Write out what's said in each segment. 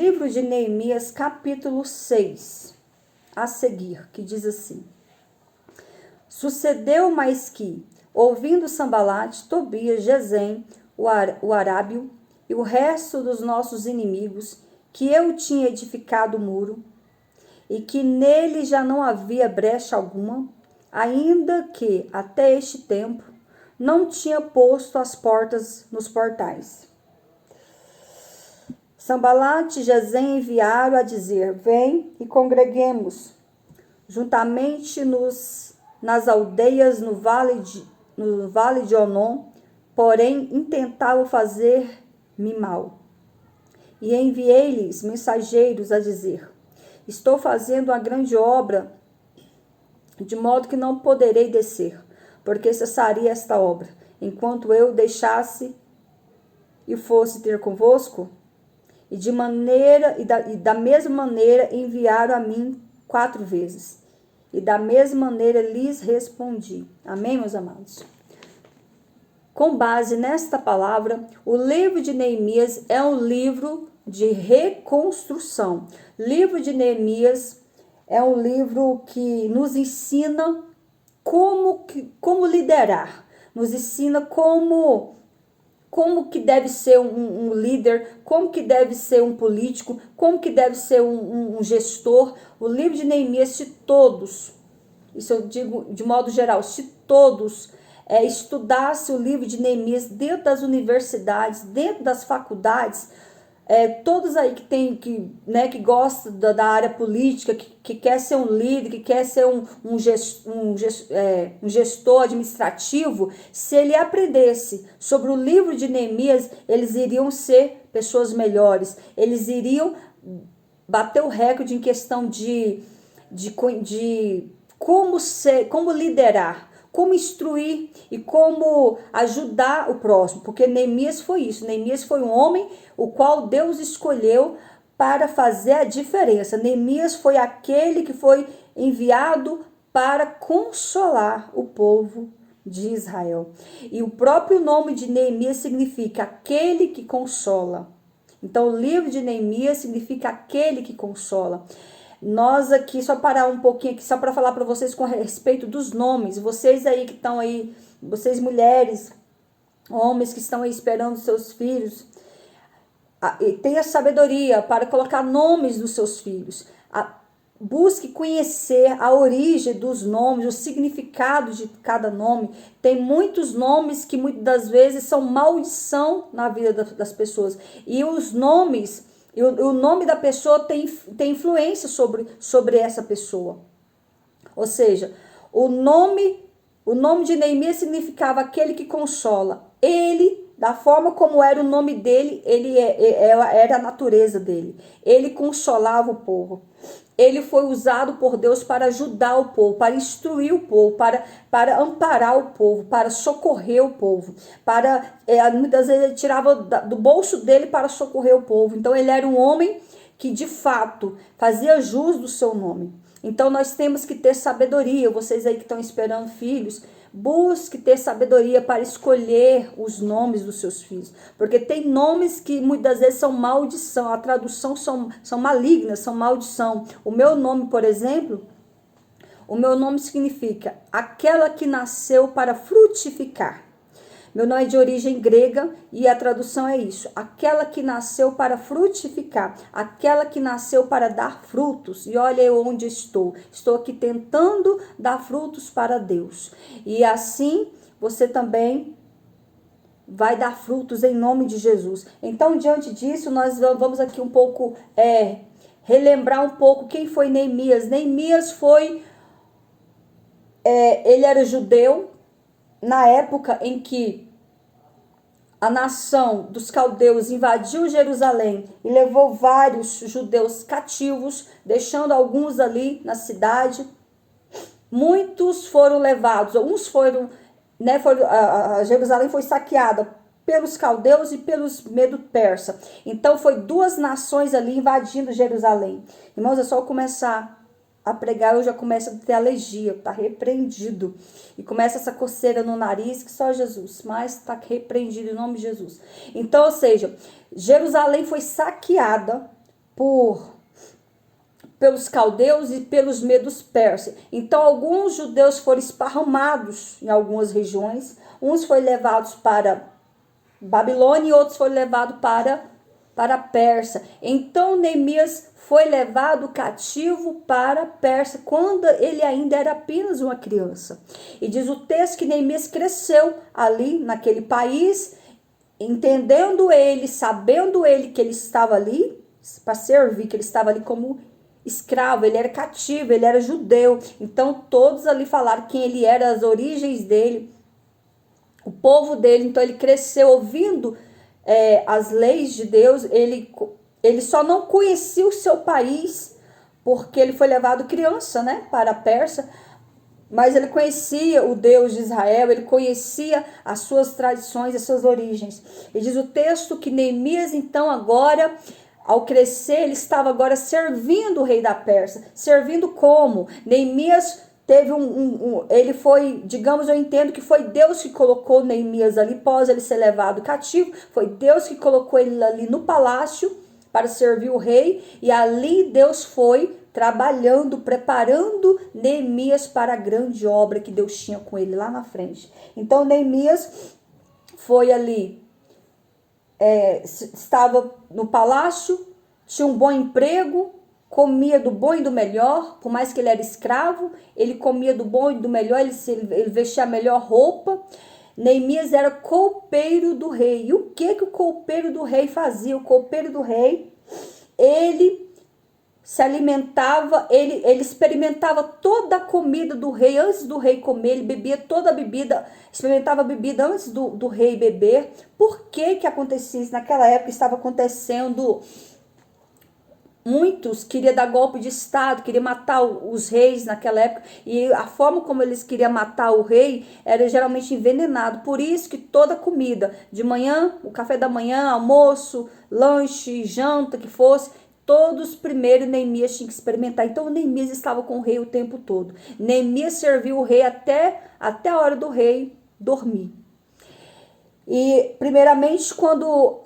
livro de Neemias, capítulo 6, a seguir, que diz assim: Sucedeu mais que, ouvindo Sambalate, Tobias, Gesem, o arábio, e o resto dos nossos inimigos, que eu tinha edificado o muro, e que nele já não havia brecha alguma, ainda que até este tempo não tinha posto as portas nos portais. Sambalate e Gesem enviaram a dizer: Vem e congreguemos juntamente nas aldeias no vale de Onom, porém intentavam fazer-me mal. E enviei-lhes mensageiros a dizer: Estou fazendo uma grande obra, de modo que não poderei descer, porque cessaria esta obra, enquanto eu deixasse e fosse ter convosco. E da mesma maneira enviaram a mim 4 vezes. E da mesma maneira lhes respondi. Amém, meus amados? Com base nesta palavra, o livro de Neemias é um livro de reconstrução. O livro de Neemias é um livro que nos ensina como liderar, nos ensina como que deve ser um líder, como que deve ser um político, como que deve ser um gestor. O livro de Neemias, se todos, isso eu digo de modo geral, se todos estudassem o livro de Neemias dentro das universidades, dentro das faculdades, todos aí que gostam da área política, que quer ser um líder, que quer ser um gestor administrativo, se ele aprendesse sobre o livro de Neemias, eles iriam ser pessoas melhores, eles iriam bater o recorde em questão de como liderar, como instruir e como ajudar o próximo, porque Neemias foi isso. Neemias foi um homem o qual Deus escolheu para fazer a diferença. Neemias foi aquele que foi enviado para consolar o povo de Israel. E o próprio nome de Neemias significa aquele que consola. Então o livro de Neemias significa aquele que consola. Nós aqui, só parar um pouquinho aqui, só para falar para vocês com respeito dos nomes. Vocês aí que estão aí, vocês mulheres, homens que estão aí esperando seus filhos, tenha sabedoria para colocar nomes dos seus filhos. Busque conhecer a origem dos nomes, o significado de cada nome. Tem muitos nomes que muitas das vezes são maldição na vida das pessoas. E os nomes... E o nome da pessoa tem influência sobre essa pessoa. Ou seja, o nome de Neemias significava aquele que consola. Ele, da forma como era o nome dele, era a natureza dele. Ele consolava o povo. Ele foi usado por Deus para ajudar o povo, para instruir o povo, para amparar o povo, para socorrer o povo, muitas vezes ele tirava do bolso dele para socorrer o povo. Então ele era um homem que de fato fazia jus do seu nome. Então nós temos que ter sabedoria. Vocês aí que estão esperando filhos, busque ter sabedoria para escolher os nomes dos seus filhos. Porque tem nomes que muitas vezes são maldição. A tradução são malignas, são maldição. O meu nome, por exemplo, o meu nome significa aquela que nasceu para frutificar. Meu nome é de origem grega e a tradução é isso. Aquela que nasceu para frutificar. Aquela que nasceu para dar frutos. E olha eu onde estou. Estou aqui tentando dar frutos para Deus. E assim você também vai dar frutos em nome de Jesus. Então, diante disso, nós vamos aqui um pouco relembrar um pouco quem foi Neemias. Neemias foi... ele era judeu na época em que a nação dos caldeus invadiu Jerusalém e levou vários judeus cativos, deixando alguns ali na cidade. Muitos foram levados, uns foram, Jerusalém foi saqueada pelos caldeus e pelos medo-persa. Então foi 2 nações ali invadindo Jerusalém. Irmãos, é só começar a pregar, eu já começo a ter alergia, tá repreendido. E começa essa coceira no nariz, que só Jesus, mas tá repreendido em nome de Jesus. Então, ou seja, Jerusalém foi saqueada pelos caldeus e pelos medos persas. Então alguns judeus foram esparramados em algumas regiões, uns foram levados para Babilônia e outros foram levados para Pérsia. Então Neemias foi levado cativo para a Pérsia quando ele ainda era apenas uma criança. E diz o texto que Neemias cresceu ali naquele país, entendendo ele, sabendo ele que ele estava ali para servir, que ele estava ali como escravo, ele era cativo, ele era judeu. Então todos ali falaram quem ele era, as origens dele, o povo dele. Então ele cresceu ouvindo as leis de Deus. Ele só não conhecia o seu país porque ele foi levado criança, né, para a Pérsia, mas ele conhecia o Deus de Israel, ele conhecia as suas tradições, as suas origens. E diz o texto que Neemias, então, agora, ao crescer, ele estava agora servindo o rei da Pérsia. Servindo como? Neemias teve ele foi, digamos, eu entendo que foi Deus que colocou Neemias ali, após ele ser levado cativo, foi Deus que colocou ele ali no palácio para servir o rei, e ali Deus foi trabalhando, preparando Neemias para a grande obra que Deus tinha com ele lá na frente. Então Neemias foi ali, estava no palácio, tinha um bom emprego, comia do bom e do melhor, por mais que ele era escravo, ele comia do bom e do melhor, ele vestia a melhor roupa. Neemias era copeiro do rei. E o que o copeiro do rei fazia? O copeiro do rei, ele se alimentava, ele experimentava toda a comida do rei antes do rei comer, ele bebia toda a bebida, experimentava a bebida antes do rei beber. Por que acontecia isso? Naquela época estava acontecendo, muitos queriam dar golpe de estado, queriam matar os reis naquela época, e a forma como eles queriam matar o rei era geralmente envenenado. Por isso que toda comida, de manhã, o café da manhã, almoço, lanche, janta, que fosse, todos primeiro Neemias tinha que experimentar. Então Neemias estava com o rei o tempo todo. Neemias serviu o rei até a hora do rei dormir. E primeiramente quando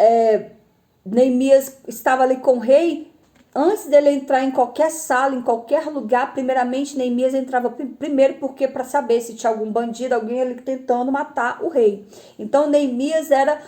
Neemias estava ali com o rei, antes dele entrar em qualquer sala, em qualquer lugar, primeiramente Neemias entrava primeiro, porque para saber se tinha algum bandido, alguém ali tentando matar o rei. Então Neemias era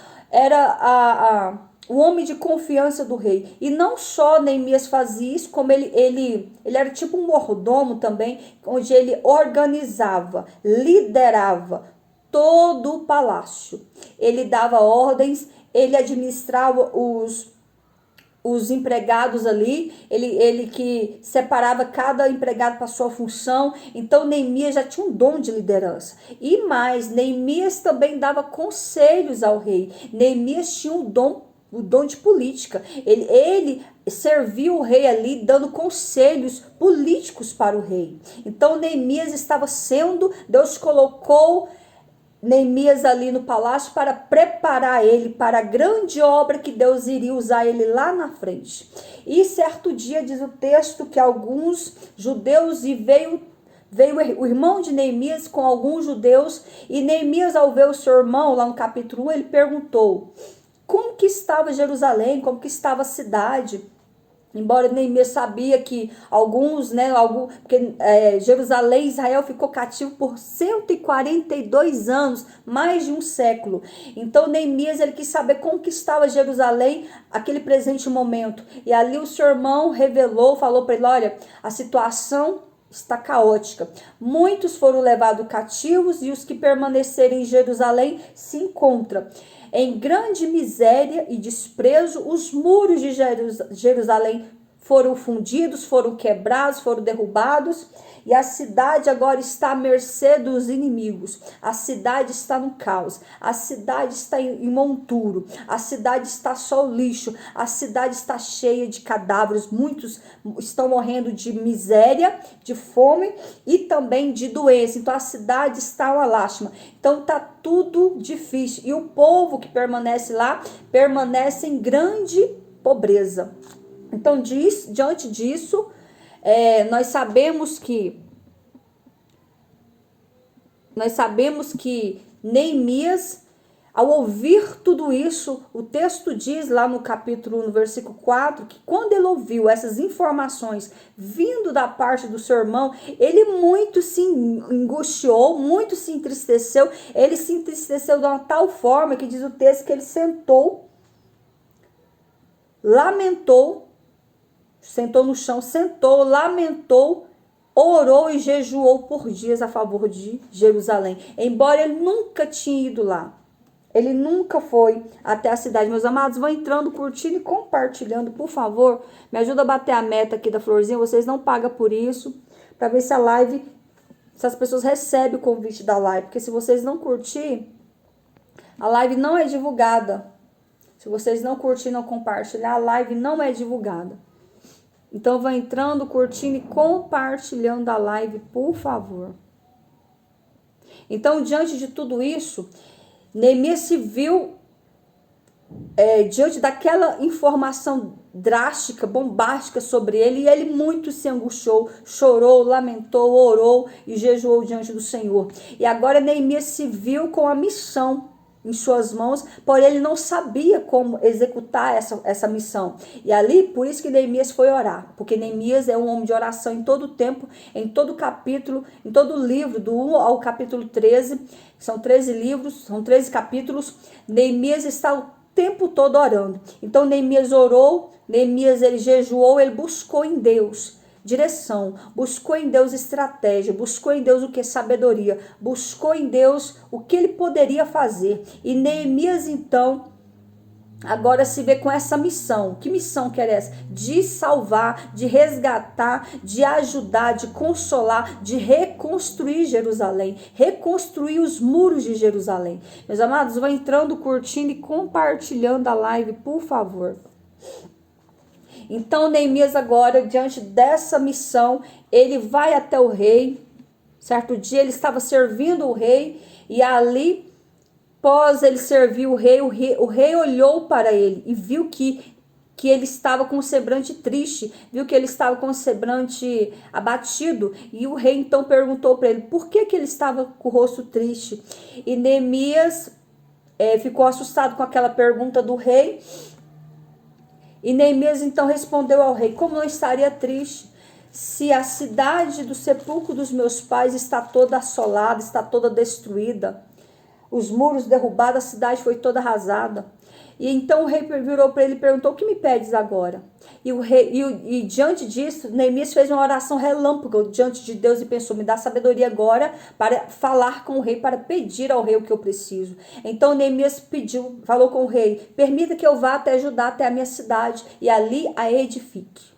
o homem de confiança do rei. E não só Neemias fazia isso, como ele era tipo um mordomo também, onde ele organizava, liderava todo o palácio. Ele dava ordens, ele administrava os empregados ali, ele que separava cada empregado para sua função. Então Neemias já tinha um dom de liderança. E mais, Neemias também dava conselhos ao rei. Neemias tinha o dom de política. Ele serviu o rei ali, dando conselhos políticos para o rei. Então Neemias estava Deus colocou Neemias ali no palácio para preparar ele para a grande obra que Deus iria usar ele lá na frente. E certo dia diz o texto que alguns judeus, e veio o irmão de Neemias com alguns judeus, e Neemias, ao ver o seu irmão lá no capítulo 1, ele perguntou como que estava Jerusalém, como que estava a cidade. Embora Neemias sabia que porque Jerusalém, Israel ficou cativo por 142 anos, mais de um século. Então Neemias, ele quis saber como que estava Jerusalém aquele presente momento. E ali o seu irmão falou para ele: olha, a situação está caótica. Muitos foram levados cativos, e os que permanecerem em Jerusalém se encontram em grande miséria e desprezo. Os muros de Jerusalém foram fundidos, foram quebrados, foram derrubados, e a cidade agora está à mercê dos inimigos. A cidade está no caos, a cidade está em monturo, a cidade está só o lixo, a cidade está cheia de cadáveres. Muitos estão morrendo de miséria, de fome e também de doença. Então a cidade está uma lástima. Então está tudo difícil, e o povo que permanece lá permanece em grande pobreza. Então diante disso, nós sabemos que Neemias, Ao ouvir tudo isso, o texto diz lá no capítulo 1, no versículo 4, que quando ele ouviu essas informações vindo da parte do seu irmão, ele muito se angustiou, muito se entristeceu. Ele se entristeceu de uma tal forma que diz o texto que ele sentou, lamentou, sentou no chão, sentou, lamentou, orou e jejuou por dias a favor de Jerusalém. Embora ele nunca tinha ido lá. Ele nunca foi até a cidade. Meus amados, vão entrando, curtindo e compartilhando, por favor. Me ajuda a bater a meta aqui da florzinha. Vocês não pagam por isso. Para ver se a live, se as pessoas recebem o convite da live. Porque se vocês não curtir, a live não é divulgada. Se vocês não curtir, não compartilhar, a live não é divulgada. Então, vão entrando, curtindo e compartilhando a live, por favor. Então, diante de tudo isso, Neemias se viu diante daquela informação drástica, bombástica sobre ele, e ele muito se angustiou, chorou, lamentou, orou e jejuou diante do Senhor. E agora Neemias se viu com a missão em suas mãos, porém ele não sabia como executar essa missão. E ali, por isso que Neemias foi orar, porque Neemias é um homem de oração em todo o tempo, em todo capítulo, em todo o livro, do 1 ao capítulo 13, são 13 livros, são 13 capítulos, Neemias está o tempo todo orando. Então Neemias orou, Neemias ele jejuou, ele buscou em Deus direção, buscou em Deus estratégia, buscou em Deus o que? Sabedoria, buscou em Deus o que ele poderia fazer. E Neemias então agora se vê com essa missão. Que missão que era essa? De salvar, de resgatar, de ajudar, de consolar, de reconstruir Jerusalém, reconstruir os muros de Jerusalém. Meus amados, vão entrando, curtindo e compartilhando a live, por favor. Então, Neemias agora, diante dessa missão, ele vai até o rei. Certo dia ele estava servindo o rei e ali, após ele servir o rei olhou para ele e viu que ele estava com um semblante triste, viu que ele estava com um semblante abatido. E o rei então perguntou para ele por que ele estava com o rosto triste. E Neemias ficou assustado com aquela pergunta do rei. E Neemias então respondeu ao rei: como não estaria triste, se a cidade do sepulcro dos meus pais está toda assolada, está toda destruída, os muros derrubados, a cidade foi toda arrasada. E então o rei virou para ele e perguntou: o que me pedes agora? E diante disso, Neemias fez uma oração relâmpago diante de Deus e pensou: me dá sabedoria agora para falar com o rei, para pedir ao rei o que eu preciso. Então Neemias falou com o rei: permita que eu vá até Judá, até a minha cidade, e ali a edifique.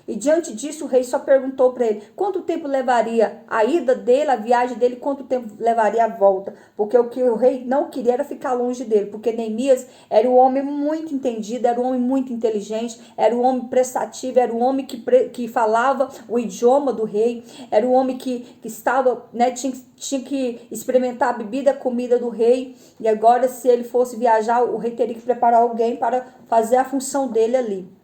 E diante disso o rei só perguntou para ele quanto tempo levaria a ida dele, a viagem dele, quanto tempo levaria a volta. Porque o que o rei não queria era ficar longe dele, porque Neemias era um homem muito entendido, era um homem muito inteligente, era um homem prestativo, era um homem que falava o idioma do rei, era um homem que estava, né, tinha que experimentar a bebida, a comida do rei. E agora, se ele fosse viajar, o rei teria que preparar alguém para fazer a função dele ali.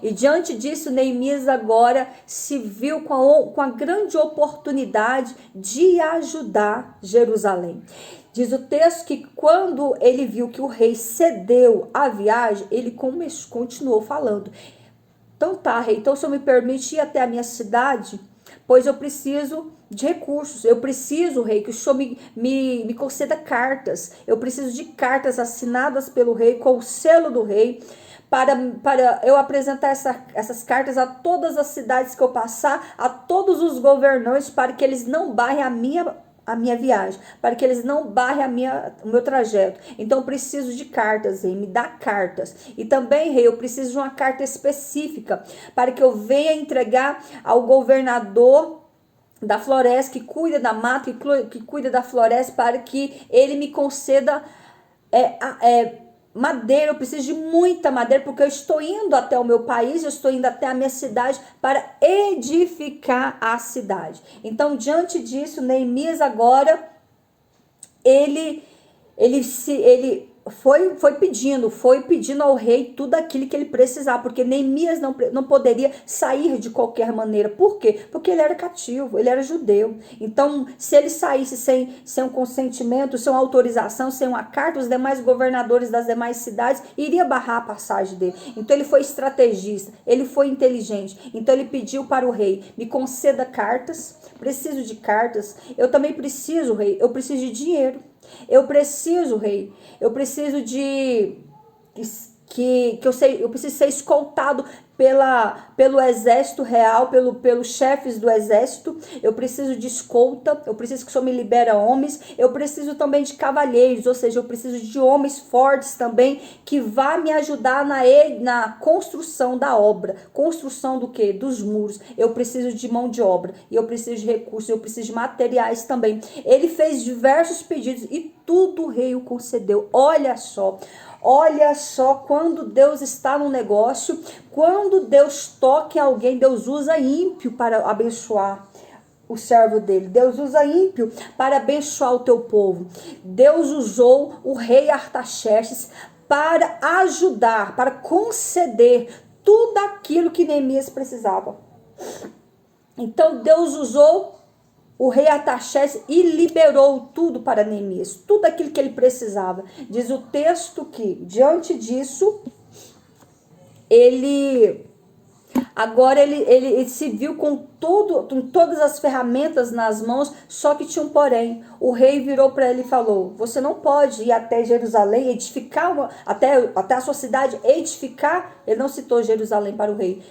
E diante disso, Neemias agora se viu com a grande oportunidade de ajudar Jerusalém. Diz o texto que quando ele viu que o rei cedeu a viagem, ele continuou falando: então tá, rei, então o senhor me permite ir até a minha cidade? Pois eu preciso de recursos, eu preciso, rei, que o senhor me conceda cartas, eu preciso de cartas assinadas pelo rei, com o selo do rei, para eu apresentar essas cartas a todas as cidades que eu passar, a todos os governantes, para que eles não barrem a minha viagem, para que eles não barrem o meu trajeto. Então eu preciso de cartas, rei, me dá cartas. E também, rei, eu preciso de uma carta específica, para que eu venha entregar ao governador da floresta, que cuida da mata, que cuida da floresta, para que ele me conceda madeira. Eu preciso de muita madeira, porque eu estou indo até o meu país, eu estou indo até a minha cidade para edificar a cidade. Então, diante disso, Neemias agora, ele foi pedindo ao rei tudo aquilo que ele precisava, porque Neemias não poderia sair de qualquer maneira. Por quê? Porque ele era cativo, ele era judeu. Então, se ele saísse sem um consentimento, sem uma autorização, sem uma carta, os demais governadores das demais cidades iriam barrar a passagem dele. Então, ele foi estrategista, ele foi inteligente. Então, ele pediu para o rei: me conceda cartas, preciso de cartas. Eu também preciso, rei, eu preciso de dinheiro. Eu preciso, rei, eu preciso de eu preciso ser escoltado pelo exército real, pelos chefes do exército. Eu preciso de escolta, eu preciso que o Senhor me libere homens. Eu preciso também de cavalheiros, ou seja, eu preciso de homens fortes também, que vá me ajudar na construção da obra. Construção do quê? Dos muros. Eu preciso de mão de obra, e eu preciso de recursos, eu preciso de materiais também. Ele fez diversos pedidos e tudo o rei o concedeu. Olha só, quando Deus está no negócio, quando Deus toca em alguém, Deus usa ímpio para abençoar o servo dele. Deus usa ímpio para abençoar o teu povo. Deus usou o rei Artaxerxes para ajudar, para conceder tudo aquilo que Neemias precisava. Então Deus usou o rei Artaxerxes e liberou tudo para Neemias, tudo aquilo que ele precisava. Diz o texto que, diante disso, ele se viu com todas as ferramentas nas mãos, só que tinha um porém. O rei virou para ele e falou: você não pode ir até Jerusalém, edificar, até a sua cidade, edificar. Ele não citou Jerusalém para o rei.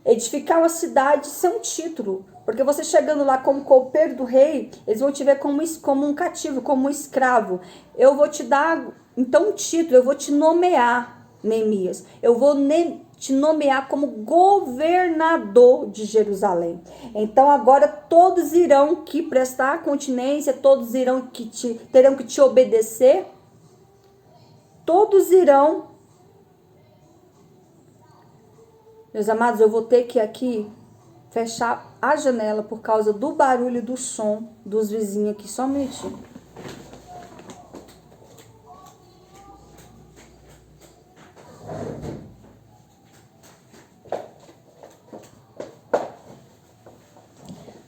Edificar uma cidade sem um título. Porque você chegando lá como copeiro do rei, eles vão te ver como um cativo, como um escravo. Eu vou te dar, então, um título, eu vou te nomear, Neemias. Eu vou te nomear como governador de Jerusalém. Então, agora todos irão que prestar continência, todos terão que te obedecer. Todos irão. Meus amados, eu vou ter que aqui fechar a janela por causa do barulho e do som dos vizinhos aqui. Só um minutinho.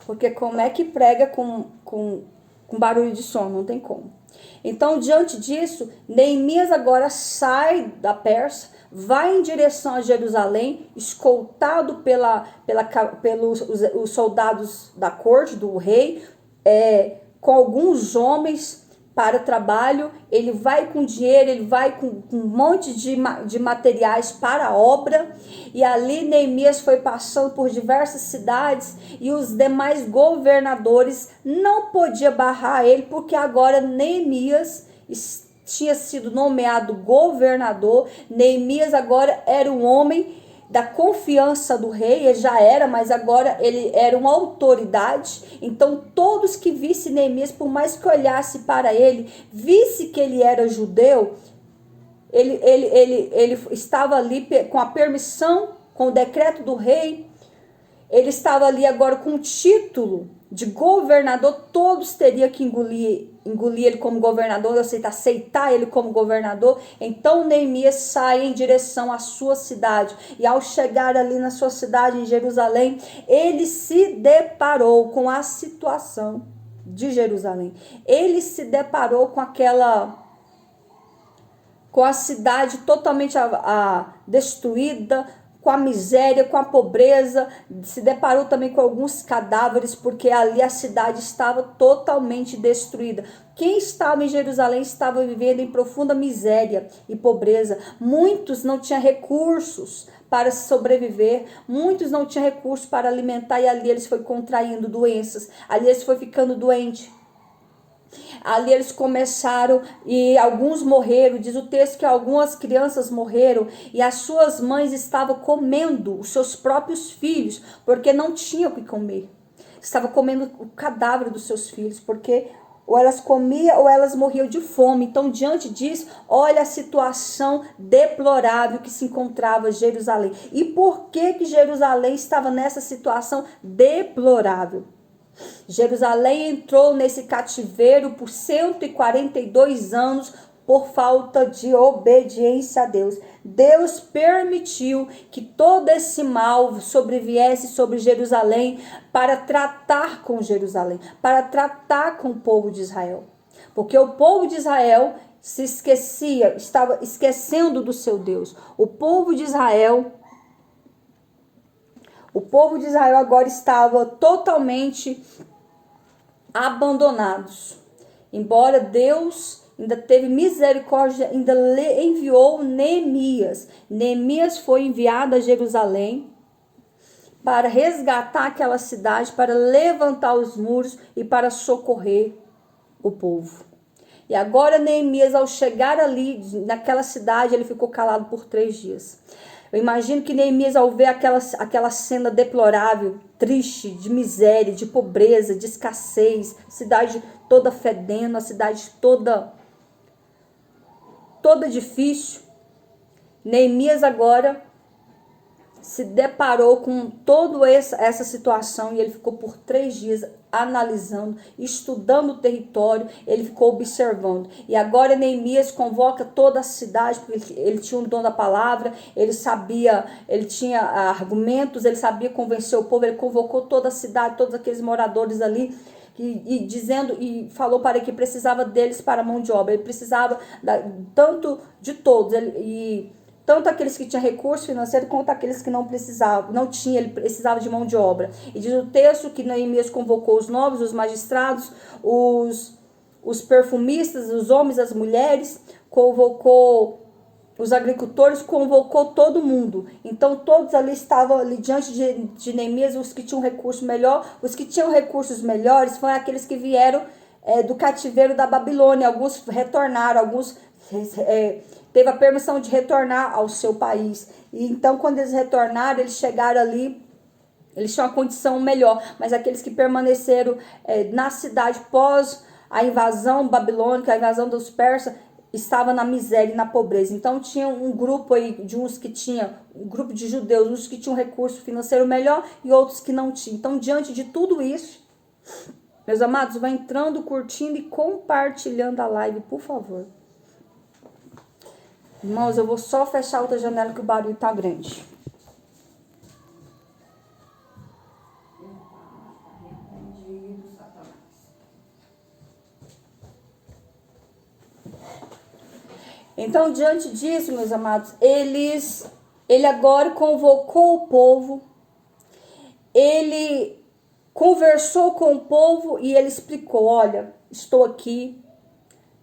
Porque como é que prega com barulho de som? Não tem como. Então, diante disso, Neemias agora sai da Pérsia, vai em direção a Jerusalém, escoltado pelos os soldados da corte, do rei, com alguns homens para trabalho. Ele vai com dinheiro, ele vai com um monte de materiais para a obra. E ali Neemias foi passando por diversas cidades e os demais governadores não podiam barrar ele, porque agora Neemias tinha sido nomeado governador. Neemias agora era um homem da confiança do rei, ele já era, mas agora ele era uma autoridade. Então todos que vissem Neemias, por mais que olhasse para ele, visse que ele era judeu, ele estava ali com a permissão, com o decreto do rei, ele estava ali agora com o título de governador. Todos teriam que engolir ele como governador, aceitar ele como governador. Então Neemias sai em direção à sua cidade, e ao chegar ali na sua cidade, em Jerusalém, ele se deparou com a situação de Jerusalém. Ele se deparou com a cidade totalmente destruída, com a miséria, com a pobreza. Se deparou também com alguns cadáveres, porque ali a cidade estava totalmente destruída. Quem estava em Jerusalém estava vivendo em profunda miséria e pobreza. Muitos não tinham recursos para sobreviver, muitos não tinham recursos para alimentar, e ali eles foram contraindo doenças, ali eles foram ficando doentes. Ali eles começaram e alguns morreram. Diz o texto que algumas crianças morreram e as suas mães estavam comendo os seus próprios filhos, porque não tinham o que comer. Estavam comendo o cadáver dos seus filhos, porque ou elas comiam ou elas morriam de fome. Então, diante disso, olha a situação deplorável que se encontrava Jerusalém. E por que Jerusalém estava nessa situação deplorável? Jerusalém entrou nesse cativeiro por 142 anos, por falta de obediência a Deus. Deus permitiu que todo esse mal sobreviesse sobre Jerusalém para tratar com Jerusalém, para tratar com o povo de Israel. Porque o povo de Israel se esquecia, estava esquecendo do seu Deus. O povo de Israel agora estava totalmente abandonados. Embora Deus ainda teve misericórdia, ainda enviou Neemias. Neemias foi enviado a Jerusalém para resgatar aquela cidade, para levantar os muros e para socorrer o povo. E agora Neemias, ao chegar ali naquela cidade, ele ficou calado por 3 dias. Eu imagino que Neemias, ao ver aquela cena deplorável, triste, de miséria, de pobreza, de escassez, cidade toda fedendo, a cidade toda difícil, Neemias agora se deparou com toda essa situação e ele ficou por 3 dias analisando, estudando o território, ele ficou observando. E agora Neemias convoca toda a cidade, porque ele tinha um dom da palavra, ele sabia, ele tinha argumentos, ele sabia convencer o povo, ele convocou toda a cidade, todos aqueles moradores ali, e falou para que precisava deles para a mão de obra. Ele precisava tanto de todos, tanto aqueles que tinham recurso financeiro, quanto aqueles que não precisavam, não tinham, ele precisava de mão de obra. E diz o texto que Neemias convocou os nobres, os magistrados, os perfumistas, os homens, as mulheres, convocou os agricultores, convocou todo mundo. Então todos ali estavam ali diante de Neemias, os que tinham recurso melhor. Os que tinham recursos melhores foram aqueles que vieram do cativeiro da Babilônia. Alguns retornaram, alguns teve a permissão de retornar ao seu país. E então, quando eles retornaram, eles chegaram ali, eles tinham uma condição melhor. Mas aqueles que permaneceram na cidade pós a invasão babilônica, a invasão dos persas, estavam na miséria e na pobreza. Então, tinha um grupo aí de uns que tinham, um grupo de judeus, uns que tinham um recurso financeiro melhor e outros que não tinham. Então, diante de tudo isso, meus amados, vai entrando, curtindo e compartilhando a live, por favor. Irmãos, eu vou só fechar outra janela que o barulho tá grande. Então, diante disso, meus amados, ele agora convocou o povo, ele conversou com o povo e ele explicou: olha, estou aqui,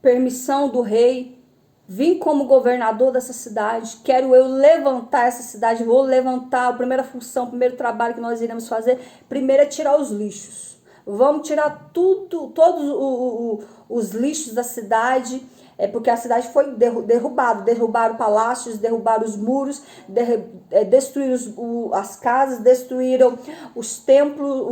permissão do rei, vim como governador dessa cidade, quero eu levantar essa cidade, vou levantar. A primeira função, o primeiro trabalho que nós iremos fazer, primeiro é tirar os lixos. Vamos tirar todos os lixos da cidade, porque a cidade foi derrubada, derrubaram palácios, derrubaram os muros, destruíram as casas, destruíram o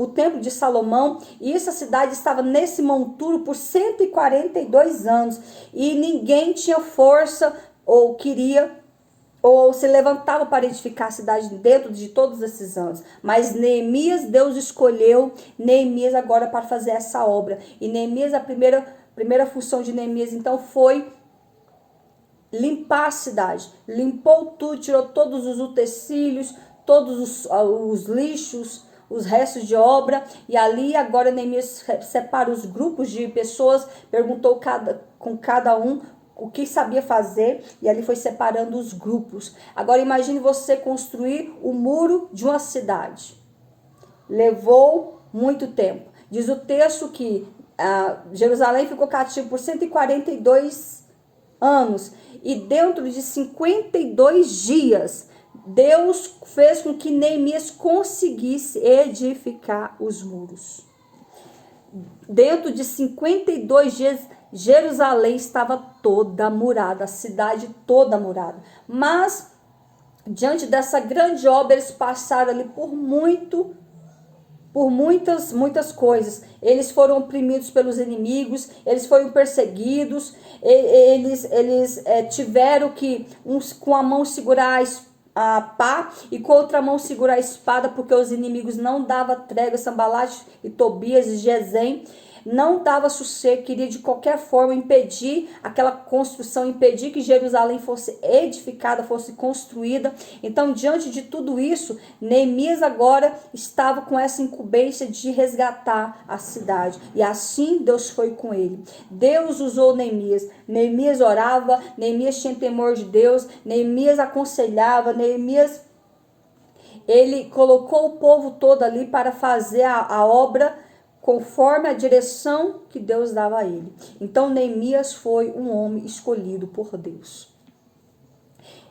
templo de Salomão, e essa cidade estava nesse monturo por 142 anos, e ninguém tinha força, ou queria, ou se levantava para edificar a cidade dentro de todos esses anos. Mas Neemias, Deus escolheu Neemias agora para fazer essa obra, e Neemias, a primeira função de Neemias, então, foi limpar a cidade. Limpou tudo, tirou todos os utensílios, todos os lixos, os restos de obra. E ali agora Neemias separa os grupos de pessoas, perguntou com cada um o que sabia fazer, e ali foi separando os grupos. Agora imagine você construir o muro de uma cidade. Levou muito tempo. Diz o texto que Jerusalém ficou cativo por 142 anos. E dentro de 52 dias, Deus fez com que Neemias conseguisse edificar os muros. Dentro de 52 dias, Jerusalém estava toda murada, a cidade toda murada. Mas, diante dessa grande obra, eles passaram ali por muitas coisas. Eles foram oprimidos pelos inimigos, eles foram perseguidos, eles tiveram que uns com a mão segurar a pá e com a outra mão segurar a espada, porque os inimigos não davam trégua. Sanbalate e Tobias e Gesem não dava sossego, queria de qualquer forma impedir aquela construção, impedir que Jerusalém fosse edificada, fosse construída. Então, diante de tudo isso, Neemias agora estava com essa incumbência de resgatar a cidade. E assim Deus foi com ele. Deus usou Neemias. Neemias orava, Neemias tinha temor de Deus, Neemias aconselhava, Neemias, ele colocou o povo todo ali para fazer a obra conforme a direção que Deus dava a ele. Então Neemias foi um homem escolhido por Deus.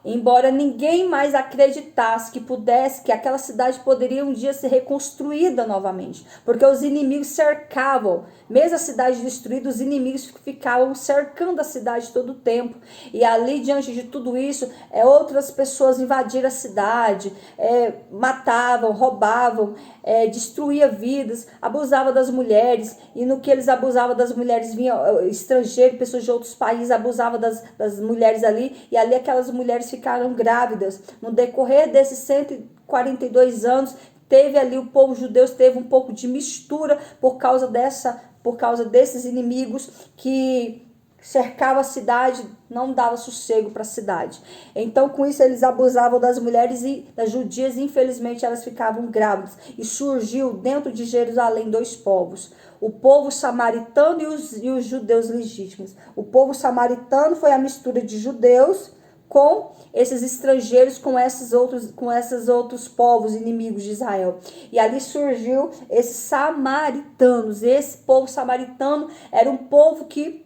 Embora ninguém mais acreditasse que aquela cidade poderia um dia ser reconstruída novamente, porque os inimigos cercavam, mesmo a cidade destruída, os inimigos ficavam cercando a cidade todo o tempo, e ali diante de tudo isso, outras pessoas invadiram a cidade, matavam, roubavam, destruía vidas, abusava das mulheres, e no que eles abusavam das mulheres, vinha estrangeiro, pessoas de outros países abusavam das mulheres ali, e ali aquelas mulheres ficaram grávidas. No decorrer desses 142 anos, teve ali o povo judeu, teve um pouco de mistura por causa desses inimigos que cercava a cidade, não dava sossego para a cidade. Então, com isso, eles abusavam das mulheres e das judias, e infelizmente elas ficavam grávidas. E surgiu dentro de Jerusalém dois povos: o povo samaritano e os judeus legítimos. O povo samaritano foi a mistura de judeus com esses estrangeiros, com esses outros povos inimigos de Israel. E ali surgiu esses samaritanos. Esse povo samaritano era um povo que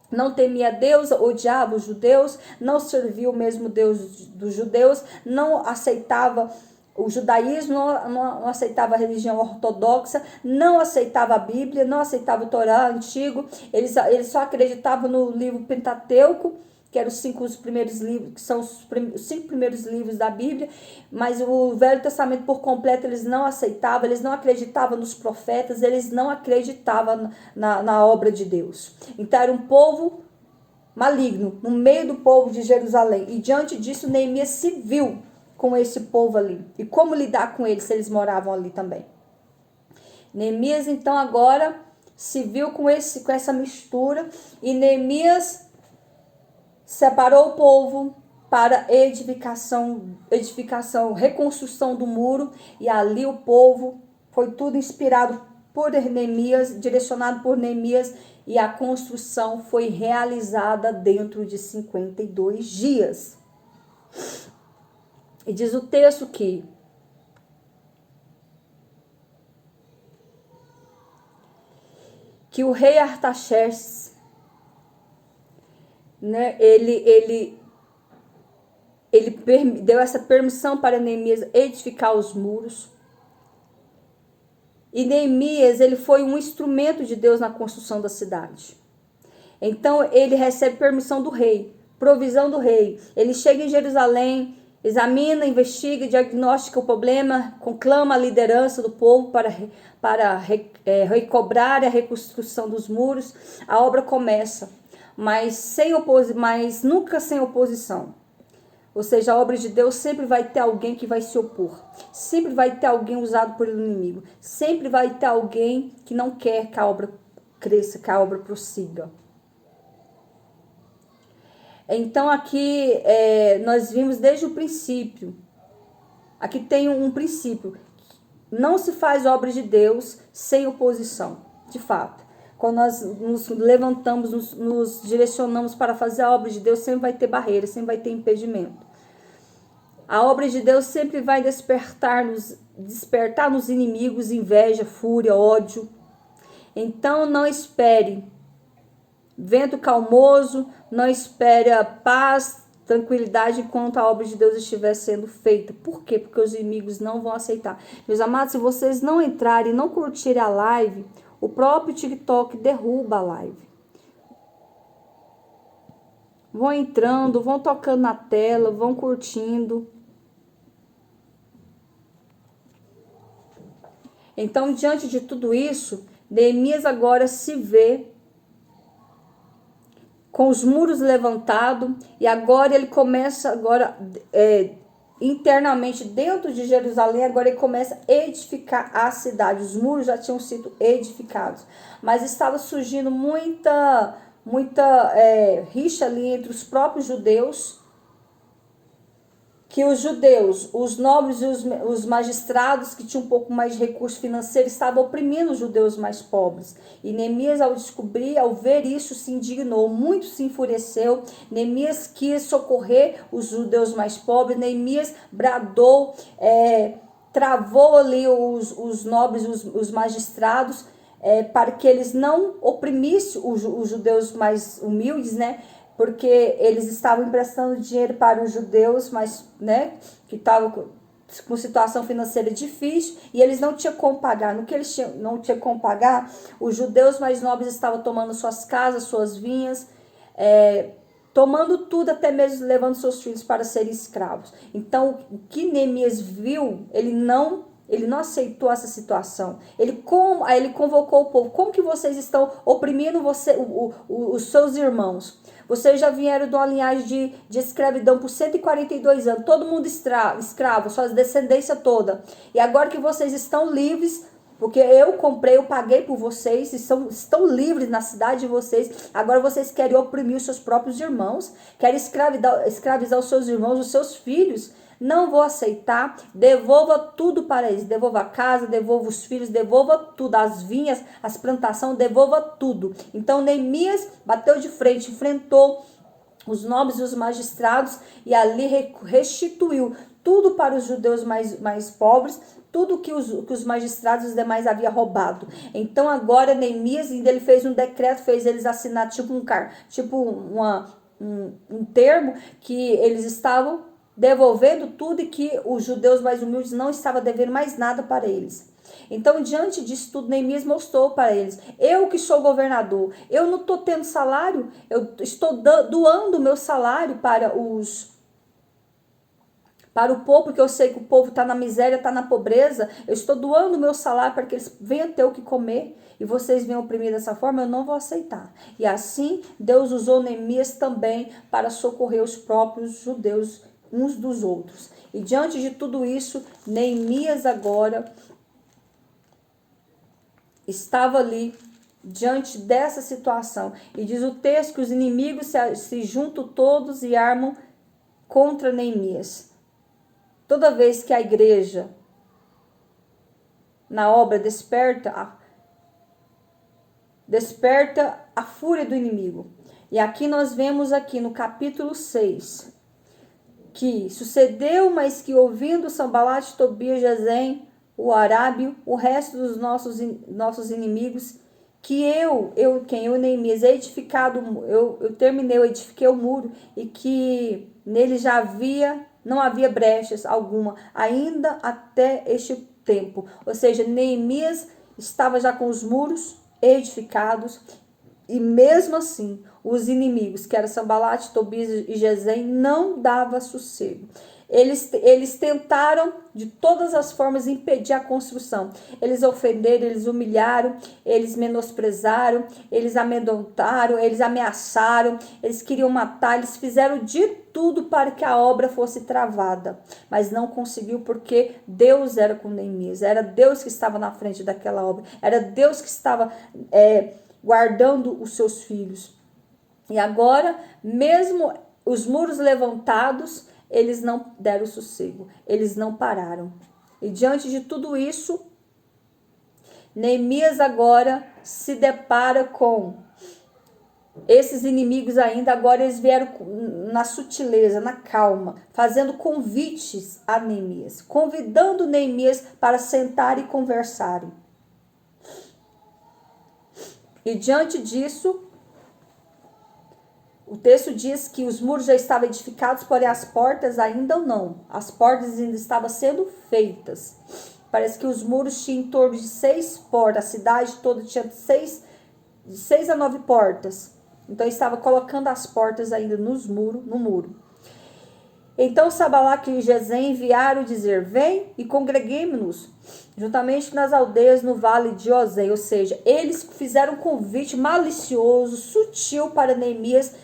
não temia Deus, odiava os judeus, não servia o mesmo Deus dos judeus, não aceitava o judaísmo, não aceitava a religião ortodoxa, não aceitava a Bíblia, não aceitava o Torá antigo, eles só acreditavam no livro Pentateuco, que eram os 5 primeiros livros, que são os 5 primeiros livros da Bíblia, mas o Velho Testamento por completo eles não aceitavam, eles não acreditavam nos profetas, eles não acreditavam na obra de Deus. Então era um povo maligno, no meio do povo de Jerusalém, e diante disso Neemias se viu com esse povo ali, e como lidar com eles se eles moravam ali também. Neemias então agora se viu com essa mistura, e Neemias separou o povo para edificação, reconstrução do muro, e ali o povo foi tudo inspirado por Neemias, direcionado por Neemias, e a construção foi realizada dentro de 52 dias. E diz o texto que o rei Artaxerxes, né, ele deu essa permissão para Neemias edificar os muros. E Neemias, ele foi um instrumento de Deus na construção da cidade. Então ele recebe permissão do rei, provisão do rei. Ele chega em Jerusalém, examina, investiga, diagnostica o problema, conclama a liderança do povo para recobrar a reconstrução dos muros. A obra começa, mas nunca sem oposição. Ou seja, a obra de Deus sempre vai ter alguém que vai se opor. Sempre vai ter alguém usado por inimigo. Sempre vai ter alguém que não quer que a obra cresça, que a obra prossiga. Então aqui nós vimos desde o princípio. Aqui tem um princípio. Não se faz obra de Deus sem oposição, de fato. Quando nós nos levantamos, nos direcionamos para fazer a obra de Deus, sempre vai ter barreira, sempre vai ter impedimento. A obra de Deus sempre vai despertar nos inimigos inveja, fúria, ódio. Então não espere vento calmoso, não espere a paz, tranquilidade enquanto a obra de Deus estiver sendo feita. Por quê? Porque os inimigos não vão aceitar. Meus amados, se vocês não entrarem e não curtirem a live, o próprio TikTok derruba a live. Vão entrando, vão tocando na tela, vão curtindo. Então, diante de tudo isso, Neemias agora se vê com os muros levantados, e agora ele começa internamente dentro de Jerusalém, agora ele começa a edificar a cidade. Os muros já tinham sido edificados, mas estava surgindo muita rixa ali entre os próprios judeus, que os judeus, os nobres e os magistrados que tinham um pouco mais de recurso financeiro estavam oprimindo os judeus mais pobres. E Neemias, ao ver isso, se indignou, muito se enfureceu. Neemias quis socorrer os judeus mais pobres. Neemias bradou, travou ali os nobres, os magistrados, para que eles não oprimissem os judeus mais humildes, né? Porque eles estavam emprestando dinheiro para os judeus, mas, né, que estavam com situação financeira difícil, e eles não tinham como pagar. No que eles não tinham como pagar, os judeus mais nobres estavam tomando suas casas, suas vinhas, tomando tudo, até mesmo levando seus filhos para serem escravos. Então, o que Neemias viu, ele não aceitou essa situação. Aí ele convocou o povo. Como que vocês estão oprimindo os seus irmãos? Vocês já vieram de uma linhagem de escravidão por 142 anos. Todo mundo escravo, suas descendência toda. E agora que vocês estão livres, porque eu paguei por vocês, estão livres na cidade de vocês. Agora vocês querem oprimir os seus próprios irmãos, querem escravizar os seus irmãos, os seus filhos. Não vou aceitar. Devolva tudo para eles. Devolva a casa, devolva os filhos, devolva tudo, as vinhas, as plantações, devolva tudo. Então Neemias bateu de frente, enfrentou os nobres e os magistrados e ali restituiu tudo para os judeus mais pobres, tudo que os magistrados e os demais haviam roubado. Então agora Neemias, ele fez um decreto, fez eles assinar um termo que eles estavam devolvendo tudo e que os judeus mais humildes não estavam devendo mais nada para eles. Então, diante disso tudo, Neemias mostrou para eles: eu que sou governador, eu não estou tendo salário, eu estou doando o meu salário para o povo, porque eu sei que o povo está na miséria, está na pobreza. Eu estou doando o meu salário para que eles venham ter o que comer, e vocês venham oprimir dessa forma, eu não vou aceitar. E assim, Deus usou Neemias também para socorrer os próprios judeus uns dos outros. E diante de tudo isso, Neemias agora estava ali diante dessa situação. E diz o texto que os inimigos se juntam todos e armam contra Neemias. Toda vez que a igreja na obra desperta a fúria do inimigo. E aqui nós vemos aqui no capítulo 6 que sucedeu, mas que ouvindo Sambalate, Tobias, Gesem, o Arábio, o resto dos nossos inimigos, que eu Neemias, eu terminei, eu edifiquei o muro, e que nele não havia brechas alguma, ainda até este tempo. Ou seja, Neemias estava já com os muros edificados, e mesmo assim, os inimigos, que eram Sambalate, Tobias e Gesem, não dava sossego. Eles tentaram de todas as formas impedir a construção. Eles ofenderam, eles humilharam, eles menosprezaram, eles amedrontaram, eles ameaçaram, eles queriam matar, eles fizeram de tudo para que a obra fosse travada. Mas não conseguiu, porque Deus era com Neemias, era Deus que estava na frente daquela obra, era Deus que estava guardando os seus filhos. E agora, mesmo os muros levantados, eles não deram sossego, eles não pararam. E diante de tudo isso, Neemias agora se depara com esses inimigos ainda. Agora eles vieram na sutileza, na calma, fazendo convites a Neemias, convidando Neemias para sentar e conversarem. E diante disso, o texto diz que os muros já estavam edificados, porém as portas ainda não. As portas ainda estavam sendo feitas. Parece que os muros tinham em torno de 6 portas. A cidade toda tinha de 6 a 9 portas. Então estava colocando as portas ainda no muro. Então Sambalate e Gesem enviaram dizer: vem e congreguemos-nos juntamente nas aldeias no vale de Osei. Ou seja, eles fizeram um convite malicioso, sutil para Neemias,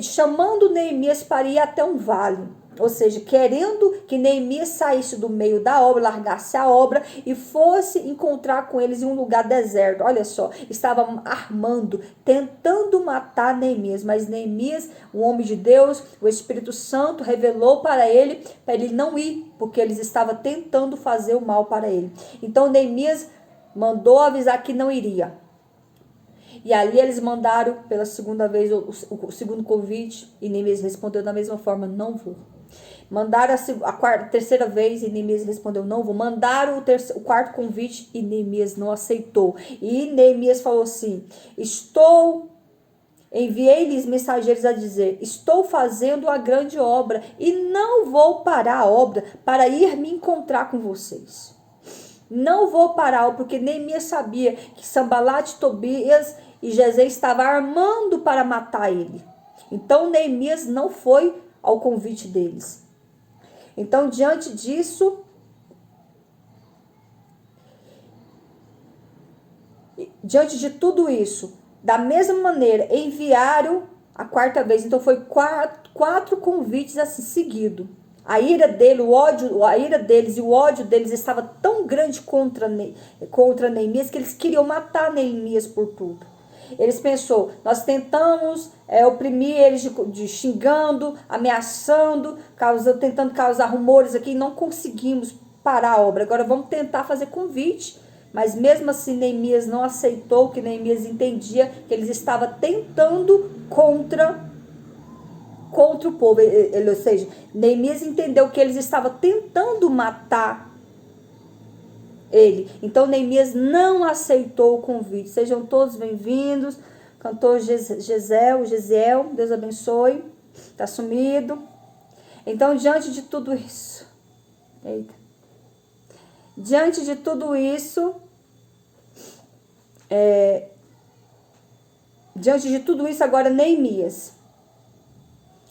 chamando Neemias para ir até um vale. ou seja, querendo que Neemias saísse do meio da obra, largasse a obra e fosse encontrar com eles em um lugar deserto. Olha só, estava armando, tentando matar Neemias, mas Neemias, o homem de Deus, o Espírito Santo revelou para ele não ir, porque eles estavam tentando fazer o mal para ele. Então Neemias mandou avisar que não iria. E ali eles mandaram pela segunda vez o segundo convite, e Neemias respondeu da mesma forma, não vou. Mandaram a terceira vez e Neemias respondeu, não vou. Mandaram o quarto convite e Neemias não aceitou. E Neemias falou assim, enviei-lhes mensageiros a dizer, estou fazendo a grande obra e não vou parar a obra para ir me encontrar com vocês. Não vou parar, porque Neemias sabia que Sambalate, Tobias e Gesem estavam armando para matar ele. Então Neemias não foi ao convite deles. Então, diante disso, diante de tudo isso, da mesma maneira, enviaram a quarta vez. Então, foi quatro convites assim seguidos. A ira deles e o ódio deles estava tão grande contra Neemias que eles queriam matar Neemias por tudo. Eles pensou, nós tentamos oprimir eles de xingando, ameaçando, tentando causar rumores aqui, não conseguimos parar a obra. Agora vamos tentar fazer convite, mas mesmo assim Neemias não aceitou, que Neemias entendia que eles estavam tentando contra o povo. Ou seja, Neemias entendeu que eles estavam tentando matar ele. Então Neemias não aceitou o convite. Sejam todos bem-vindos. Cantor Gesiel, Deus abençoe. Tá sumido. Então, diante de tudo isso, agora Neemias,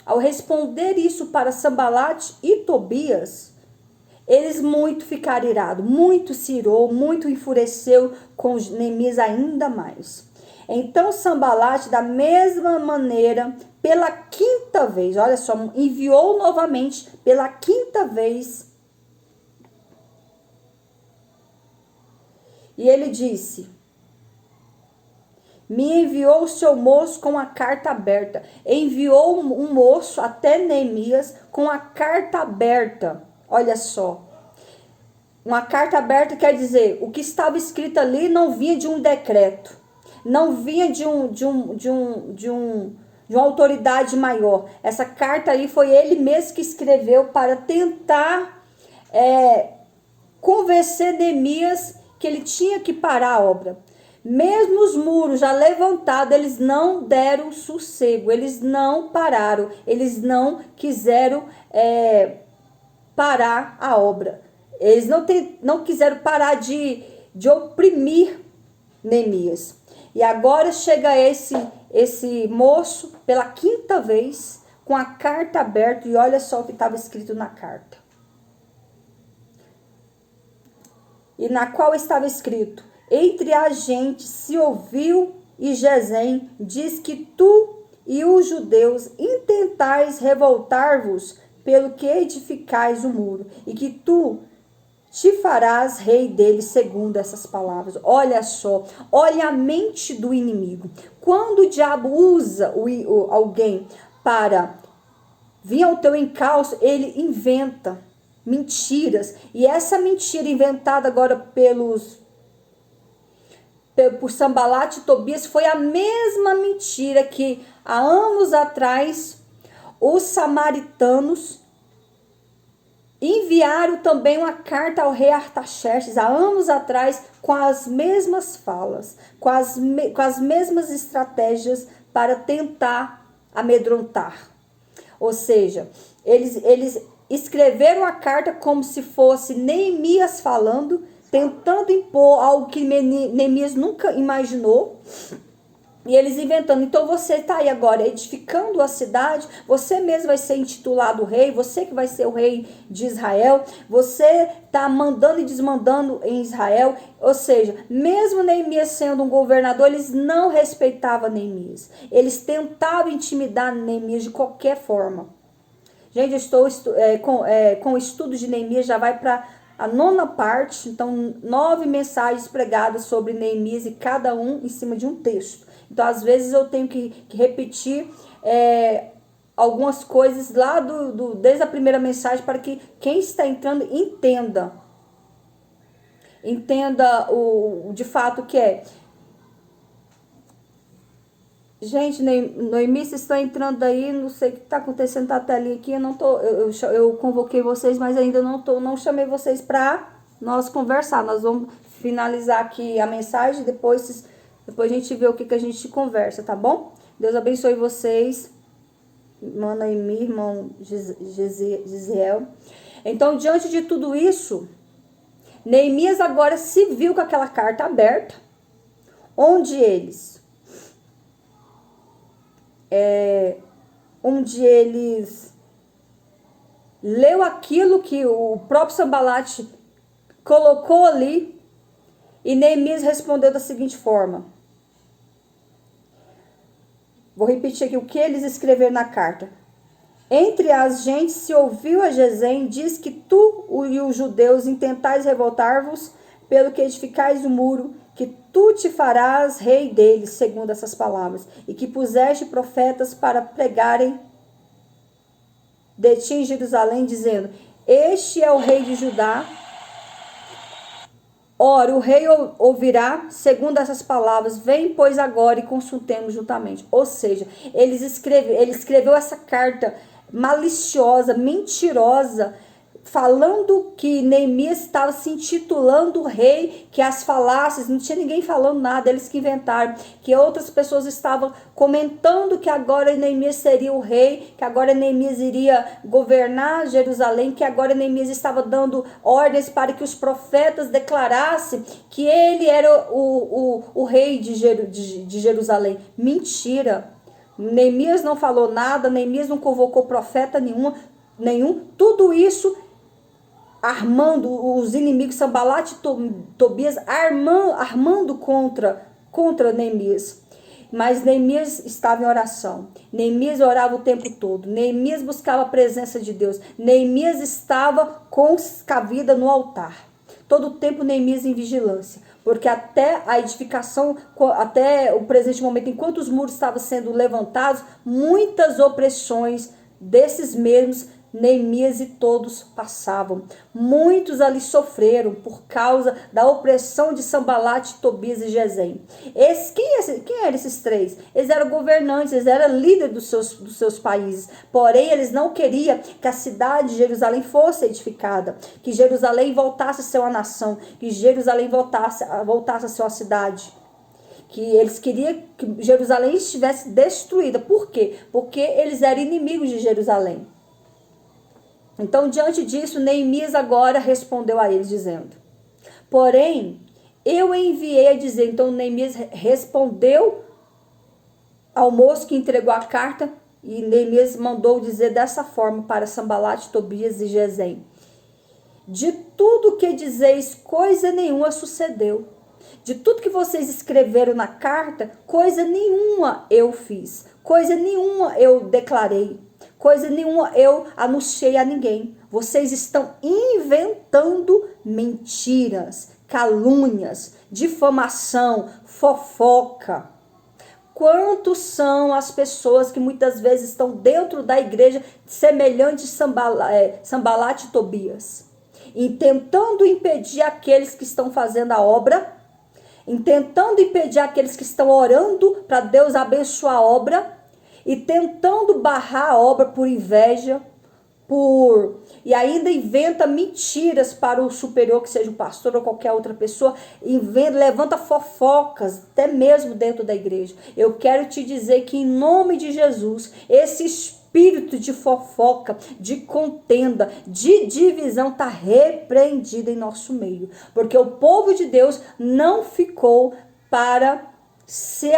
ao responder isso para Sambalate e Tobias, eles muito ficaram irados, muito se irou, muito enfureceu com Neemias ainda mais. Então Sambalate, da mesma maneira, pela quinta vez, olha só, enviou novamente pela quinta vez. E ele disse, me enviou o seu moço com a carta aberta. Enviou um moço até Neemias com a carta aberta. Olha só, uma carta aberta quer dizer, o que estava escrito ali não vinha de um decreto, não vinha de uma autoridade maior. Essa carta aí foi ele mesmo que escreveu para tentar convencer Neemias que ele tinha que parar a obra. Mesmo os muros já levantados, eles não deram sossego, eles não pararam, eles não quiseram parar a obra. Eles não quiseram parar de oprimir Neemias. E agora chega esse moço pela quinta vez com a carta aberta e olha só o que estava escrito na carta. E na qual estava escrito, entre a gente se ouviu e Gesem diz que tu e os judeus intentais revoltar-vos pelo que edificais o muro, e que tu te farás rei deles segundo essas palavras. Olha só, olha a mente do inimigo. Quando o diabo usa alguém para vir ao teu encalço, ele inventa mentiras. E essa mentira inventada agora por Sambalate e Tobias foi a mesma mentira que há anos atrás os samaritanos enviaram também uma carta ao rei Artaxerxes, há anos atrás, com as mesmas falas, com as mesmas estratégias para tentar amedrontar. Ou seja, eles escreveram a carta como se fosse Neemias falando, tentando impor algo que Neemias nunca imaginou. E eles inventando, então você está aí agora edificando a cidade, você mesmo vai ser intitulado rei, você que vai ser o rei de Israel, você está mandando e desmandando em Israel. Ou seja, mesmo Neemias sendo um governador, eles não respeitavam Neemias. Eles tentavam intimidar Neemias de qualquer forma. Gente, eu estou com o estudo de Neemias, já vai para a 9ª parte. Então, 9 mensagens pregadas sobre Neemias e cada um em cima de um texto. Então, às vezes eu tenho que repetir algumas coisas lá desde a primeira mensagem, para que quem está entrando entenda de fato o que é. Gente, Neemias está entrando aí, não sei o que está acontecendo, tá a telinha aqui, eu convoquei vocês, mas ainda não chamei vocês para nós conversar. Nós vamos finalizar aqui a mensagem, depois a gente vê o que a gente conversa, tá bom? Deus abençoe vocês, irmã Noemi, irmão Gisel. Então, diante de tudo isso, Neemias agora se viu com aquela carta aberta, onde eles leu aquilo que o próprio Sanbalate colocou ali, e Neemias respondeu da seguinte forma. Vou repetir aqui o que eles escreveram na carta. Entre as gentes se ouviu a Gesem, diz que tu e os judeus intentais revoltar-vos pelo que edificais o muro, que tu te farás rei deles, segundo essas palavras, e que puseste profetas para pregarem de ti em Jerusalém, dizendo, este é o rei de Judá. Ora, o rei ouvirá, segundo essas palavras, vem, pois, agora e consultemos juntamente. Ou seja, ele escreveu essa carta maliciosa, mentirosa, falando que Neemias estava se intitulando rei, que as falácias, não tinha ninguém falando nada, eles que inventaram, que outras pessoas estavam comentando que agora Neemias seria o rei, que agora Neemias iria governar Jerusalém, que agora Neemias estava dando ordens para que os profetas declarassem que ele era o rei de Jerusalém. Mentira! Neemias não falou nada, Neemias não convocou profeta nenhum, tudo isso armando os inimigos, Sanbalate e Tobias, armando contra Neemias. Mas Neemias estava em oração, Neemias orava o tempo todo, Neemias buscava a presença de Deus, Neemias estava com a vida no altar, todo o tempo Neemias em vigilância, porque até a edificação, até o presente momento, enquanto os muros estavam sendo levantados, muitas opressões desses mesmos Neemias e todos passavam. Muitos ali sofreram por causa da opressão de Sanbalate, Tobias e Gesem. Quem eram esses três? Eles eram governantes, eles eram líderes dos seus países. Porém, eles não queriam que a cidade de Jerusalém fosse edificada, que Jerusalém voltasse a ser uma nação, que Jerusalém voltasse a ser uma cidade. Que eles queriam que Jerusalém estivesse destruída. Por quê? Porque eles eram inimigos de Jerusalém. Então, diante disso, Neemias agora respondeu a eles, dizendo, porém, eu enviei a dizer. Então, Neemias respondeu ao moço que entregou a carta, e Neemias mandou dizer dessa forma para Sanbalate, Tobias e Gesem, de tudo que dizeis, coisa nenhuma sucedeu. De tudo que vocês escreveram na carta, coisa nenhuma eu fiz, coisa nenhuma eu declarei, coisa nenhuma eu anunciei a ninguém. Vocês estão inventando mentiras, calúnias, difamação, fofoca. Quantos são as pessoas que muitas vezes estão dentro da igreja semelhantes Sanbalate e Tobias, e tentando impedir aqueles que estão fazendo a obra, tentando impedir aqueles que estão orando para Deus abençoar a obra, e tentando barrar a obra por inveja, e ainda inventa mentiras para o superior, que seja o pastor ou qualquer outra pessoa, levanta fofocas, até mesmo dentro da igreja. Eu quero te dizer que em nome de Jesus, esse espírito de fofoca, de contenda, de divisão está repreendido em nosso meio, porque o povo de Deus não ficou para se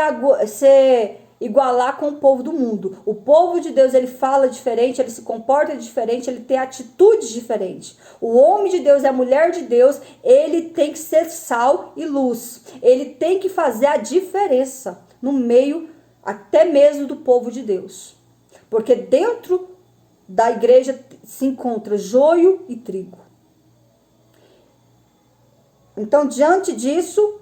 igualar com o povo do mundo. O povo de Deus, ele fala diferente, ele se comporta diferente, ele tem atitudes diferentes. O homem de Deus e a mulher de Deus, ele tem que ser sal e luz. Ele tem que fazer a diferença no meio até mesmo do povo de Deus. Porque dentro da igreja se encontra joio e trigo. Então, diante disso,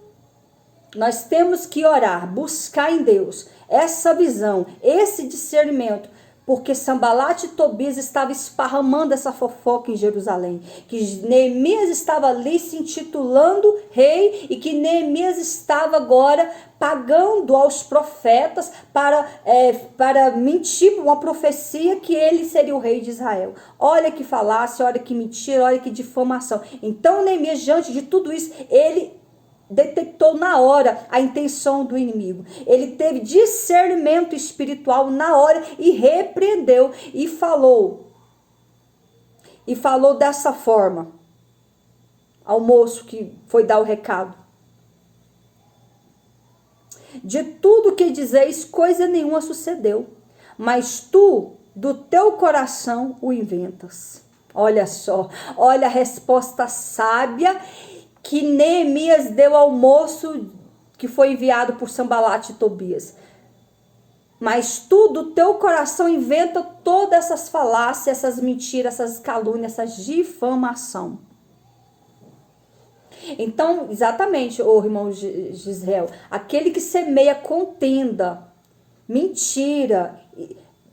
nós temos que orar, buscar em Deus essa visão, esse discernimento, porque Sanbalate e Tobias estavam esparramando essa fofoca em Jerusalém, que Neemias estava ali se intitulando rei e que Neemias estava agora pagando aos profetas para mentir uma profecia que ele seria o rei de Israel. Olha que falácia, olha que mentira, olha que difamação. Então Neemias, diante de tudo isso, ele detectou na hora a intenção do inimigo. Ele teve discernimento espiritual na hora e repreendeu e falou. E falou dessa forma ao moço que foi dar o recado: de tudo que dizeis, coisa nenhuma sucedeu, mas tu, do teu coração, o inventas. Olha só, olha a resposta sábia que Neemias deu ao moço que foi enviado por Sanbalate e Tobias. Mas tu, do teu coração, inventa todas essas falácias, essas mentiras, essas calúnias, essa difamação. Então, exatamente, ô irmão Gisrael, aquele que semeia contenda, mentira,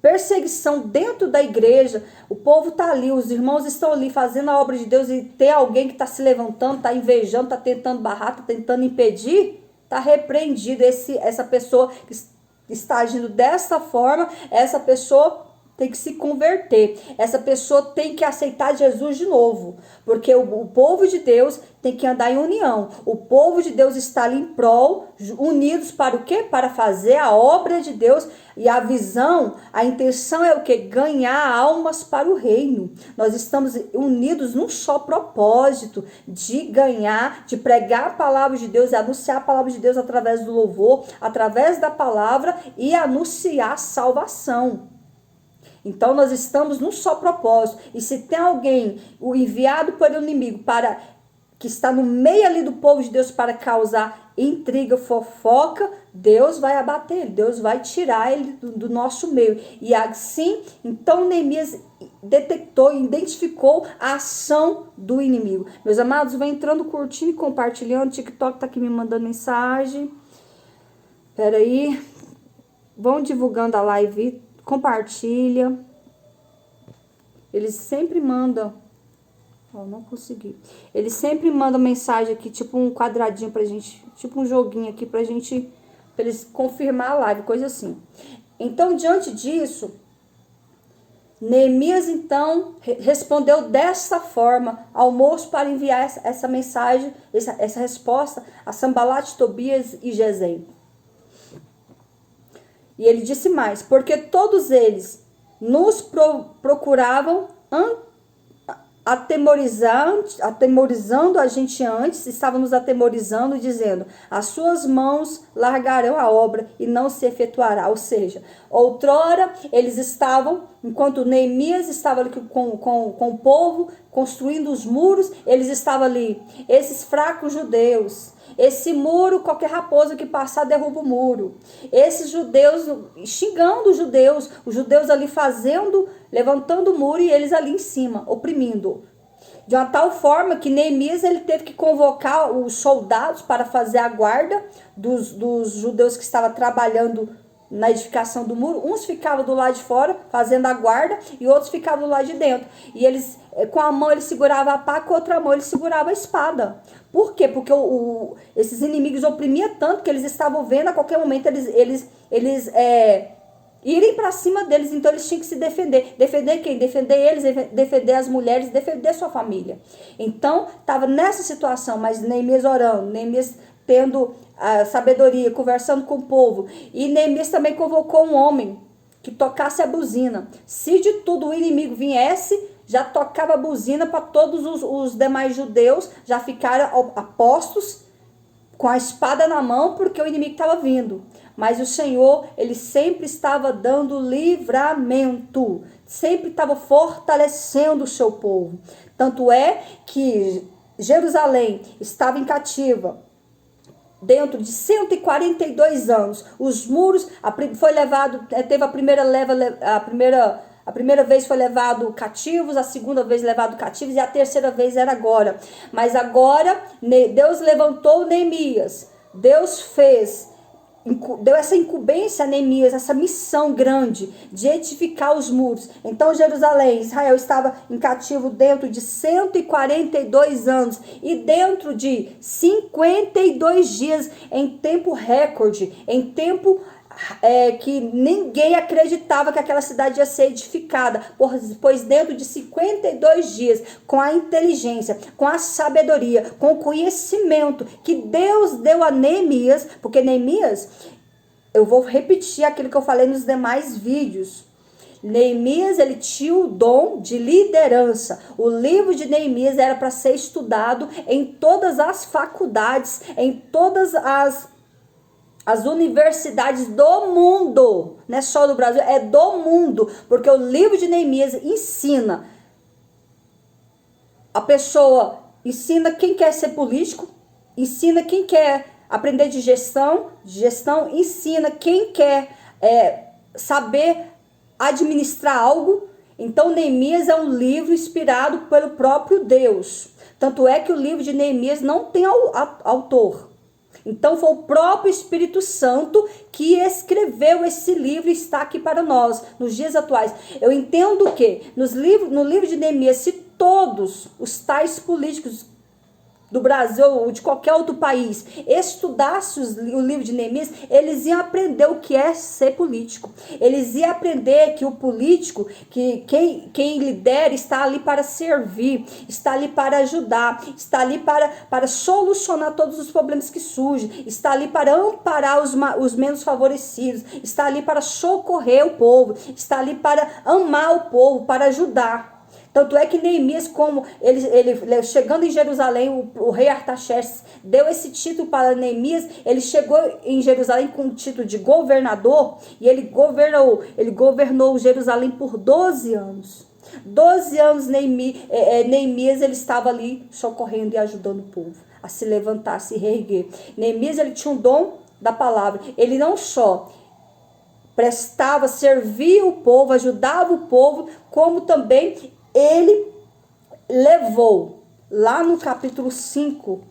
perseguição dentro da igreja, o povo está ali, os irmãos estão ali fazendo a obra de Deus e tem alguém que está se levantando, está invejando, está tentando barrar, está tentando impedir, está repreendido. Essa pessoa que está agindo dessa forma, essa pessoa tem que se converter, essa pessoa tem que aceitar Jesus de novo, porque o povo de Deus tem que andar em união. O povo de Deus está ali em prol, unidos para o quê? Para fazer a obra de Deus. E a visão, a intenção é o quê? Ganhar almas para o reino. Nós estamos unidos num só propósito, de ganhar, de pregar a palavra de Deus e anunciar a palavra de Deus através do louvor, através da palavra e anunciar a salvação. Então nós estamos num só propósito. E se tem alguém, o enviado pelo inimigo, que está no meio ali do povo de Deus para causar intriga, fofoca, Deus vai abater ele, Deus vai tirar ele do nosso meio. E assim, então Neemias detectou, identificou a ação do inimigo. Meus amados, vai entrando, curtindo e compartilhando. O TikTok tá aqui me mandando mensagem. Espera aí. Vão divulgando a live, compartilha. Eles sempre mandam. Não consegui. Eles sempre mandam mensagem aqui, tipo um quadradinho pra gente, tipo um joguinho aqui pra gente, pra eles confirmar a live, coisa assim. Então, diante disso, Neemias, então, respondeu dessa forma ao moço para enviar essa mensagem, essa resposta a Sanbalate, Tobias e Gesem. E ele disse mais: porque todos eles nos procuravam atemorizando a gente antes, estávamos atemorizando, dizendo: as suas mãos largarão a obra e não se efetuará. Ou seja, outrora eles estavam, enquanto Neemias estava ali com o povo, construindo os muros, eles estavam ali, esses fracos judeus. Esse muro, qualquer raposa que passar derruba o muro. Esses judeus, xingando os judeus ali levantando o muro e eles ali em cima, oprimindo. De uma tal forma que Neemias ele teve que convocar os soldados para fazer a guarda dos judeus que estavam trabalhando na edificação do muro. Uns ficavam do lado de fora fazendo a guarda e outros ficavam do lado de dentro. E eles, com a mão ele segurava a pá, com a outra mão ele segurava a espada. Por quê? Porque esses inimigos oprimiam tanto que eles estavam vendo a qualquer momento eles irem para cima deles. Então eles tinham que se defender. Defender quem? Defender eles, defender as mulheres, defender sua família. Então estava nessa situação, mas Neemias orando, Neemias tendo a sabedoria, conversando com o povo. E Neemias também convocou um homem que tocasse a buzina. Se de tudo o inimigo viesse, já tocava a buzina para todos os demais judeus já ficaram apostos com a espada na mão, porque o inimigo estava vindo. Mas o Senhor, ele sempre estava dando livramento, sempre estava fortalecendo o seu povo. Tanto é que Jerusalém estava em cativa dentro de 142 anos. Os muros, foi levado, teve a primeira leva, A primeira vez foi levado cativos, a segunda vez levado cativos e a terceira vez era agora. Mas agora Deus levantou Neemias. Deus deu essa incumbência a Neemias, essa missão grande de edificar os muros. Então Jerusalém, Israel estava em cativo dentro de 142 anos e dentro de 52 dias, em tempo recorde, em tempo que ninguém acreditava que aquela cidade ia ser edificada, pois dentro de 52 dias, com a inteligência, com a sabedoria, com o conhecimento que Deus deu a Neemias, porque Neemias, eu vou repetir aquilo que eu falei nos demais vídeos, Neemias, ele tinha o dom de liderança. O livro de Neemias era para ser estudado em todas as faculdades, em todas as universidades do mundo, não é só do Brasil, é do mundo, porque o livro de Neemias ensina a pessoa, ensina quem quer ser político, ensina quem quer aprender de gestão, ensina quem quer saber administrar algo. Então Neemias é um livro inspirado pelo próprio Deus, tanto é que o livro de Neemias não tem autor. Então foi o próprio Espírito Santo que escreveu esse livro e está aqui para nós, nos dias atuais. Eu entendo que no livro de Neemias, se todos os tais políticos do Brasil ou de qualquer outro país estudasse o livro de Neemias, eles iam aprender o que é ser político. Eles iam aprender que o político, que quem lidera está ali para servir, está ali para ajudar, está ali para solucionar todos os problemas que surgem, está ali para amparar os menos favorecidos, está ali para socorrer o povo, está ali para amar o povo, para ajudar. Tanto é que Neemias, como ele chegando em Jerusalém, o rei Artaxerxes deu esse título para Neemias. Ele chegou em Jerusalém com o título de governador e ele governou Jerusalém por 12 anos. 12 anos Neemias ele estava ali socorrendo e ajudando o povo a se levantar, a se reerguer. Neemias, ele tinha um dom da palavra. Ele não só prestava, servia o povo, ajudava o povo, como também ele levou, lá no capítulo 5,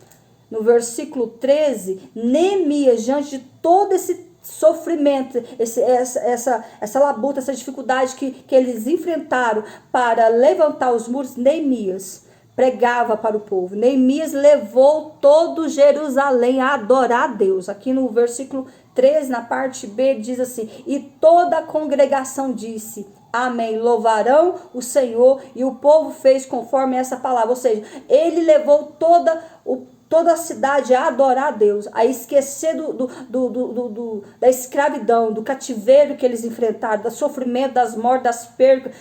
no versículo 13, Neemias, diante de todo esse sofrimento, essa labuta, essa dificuldade que eles enfrentaram para levantar os muros, Neemias pregava para o povo. Neemias levou todo Jerusalém a adorar a Deus. Aqui no versículo 13, na parte B, diz assim: e toda a congregação disse: amém, louvarão o Senhor, e o povo fez conforme essa palavra. Ou seja, ele levou toda a cidade a adorar a Deus, a esquecer da escravidão, do cativeiro que eles enfrentaram, do sofrimento, das mortes, das percas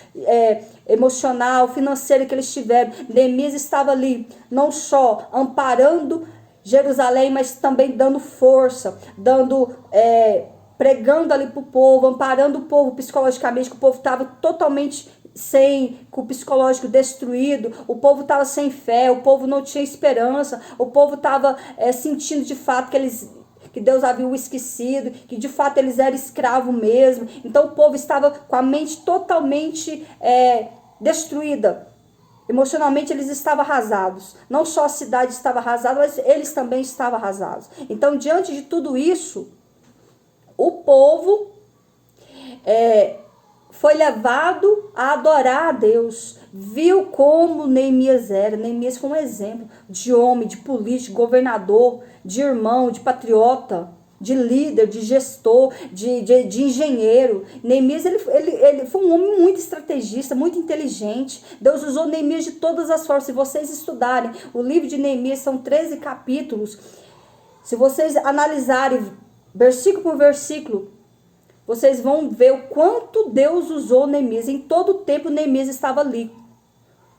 emocional, financeira que eles tiveram. Neemias estava ali, não só amparando Jerusalém, mas também dando força, pregando ali para o povo, amparando o povo psicologicamente, que o povo estava totalmente com o psicológico destruído, o povo estava sem fé, o povo não tinha esperança, o povo estava sentindo de fato que Deus havia o esquecido, que de fato eles eram escravos mesmo. Então o povo estava com a mente totalmente destruída. Emocionalmente eles estavam arrasados. Não só a cidade estava arrasada, mas eles também estavam arrasados. Então, diante de tudo isso, o povo foi levado a adorar a Deus. Viu como Neemias era. Neemias foi um exemplo de homem, de político, governador, de irmão, de patriota, de líder, de gestor, de engenheiro. Neemias ele foi um homem muito estrategista, muito inteligente. Deus usou Neemias de todas as formas. Se vocês estudarem o livro de Neemias, são 13 capítulos. Se vocês analisarem versículo por versículo, vocês vão ver o quanto Deus usou Neemias. Em todo o tempo Neemias estava ali,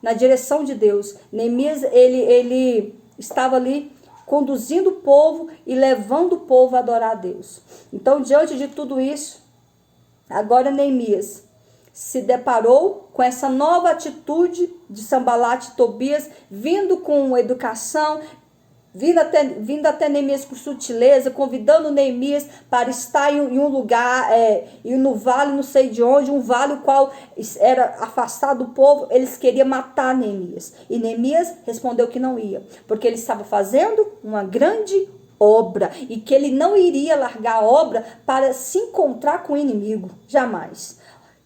na direção de Deus. Neemias, ele estava ali conduzindo o povo e levando o povo a adorar a Deus. Então, diante de tudo isso, agora Neemias se deparou com essa nova atitude de Sanbalate e Tobias, vindo com educação, vindo até Neemias com sutileza, convidando Neemias para estar em um lugar, e no vale, não sei de onde, um vale o qual era afastado do povo. Eles queriam matar Neemias. E Neemias respondeu que não ia, porque ele estava fazendo uma grande obra, e que ele não iria largar a obra para se encontrar com o inimigo. Jamais.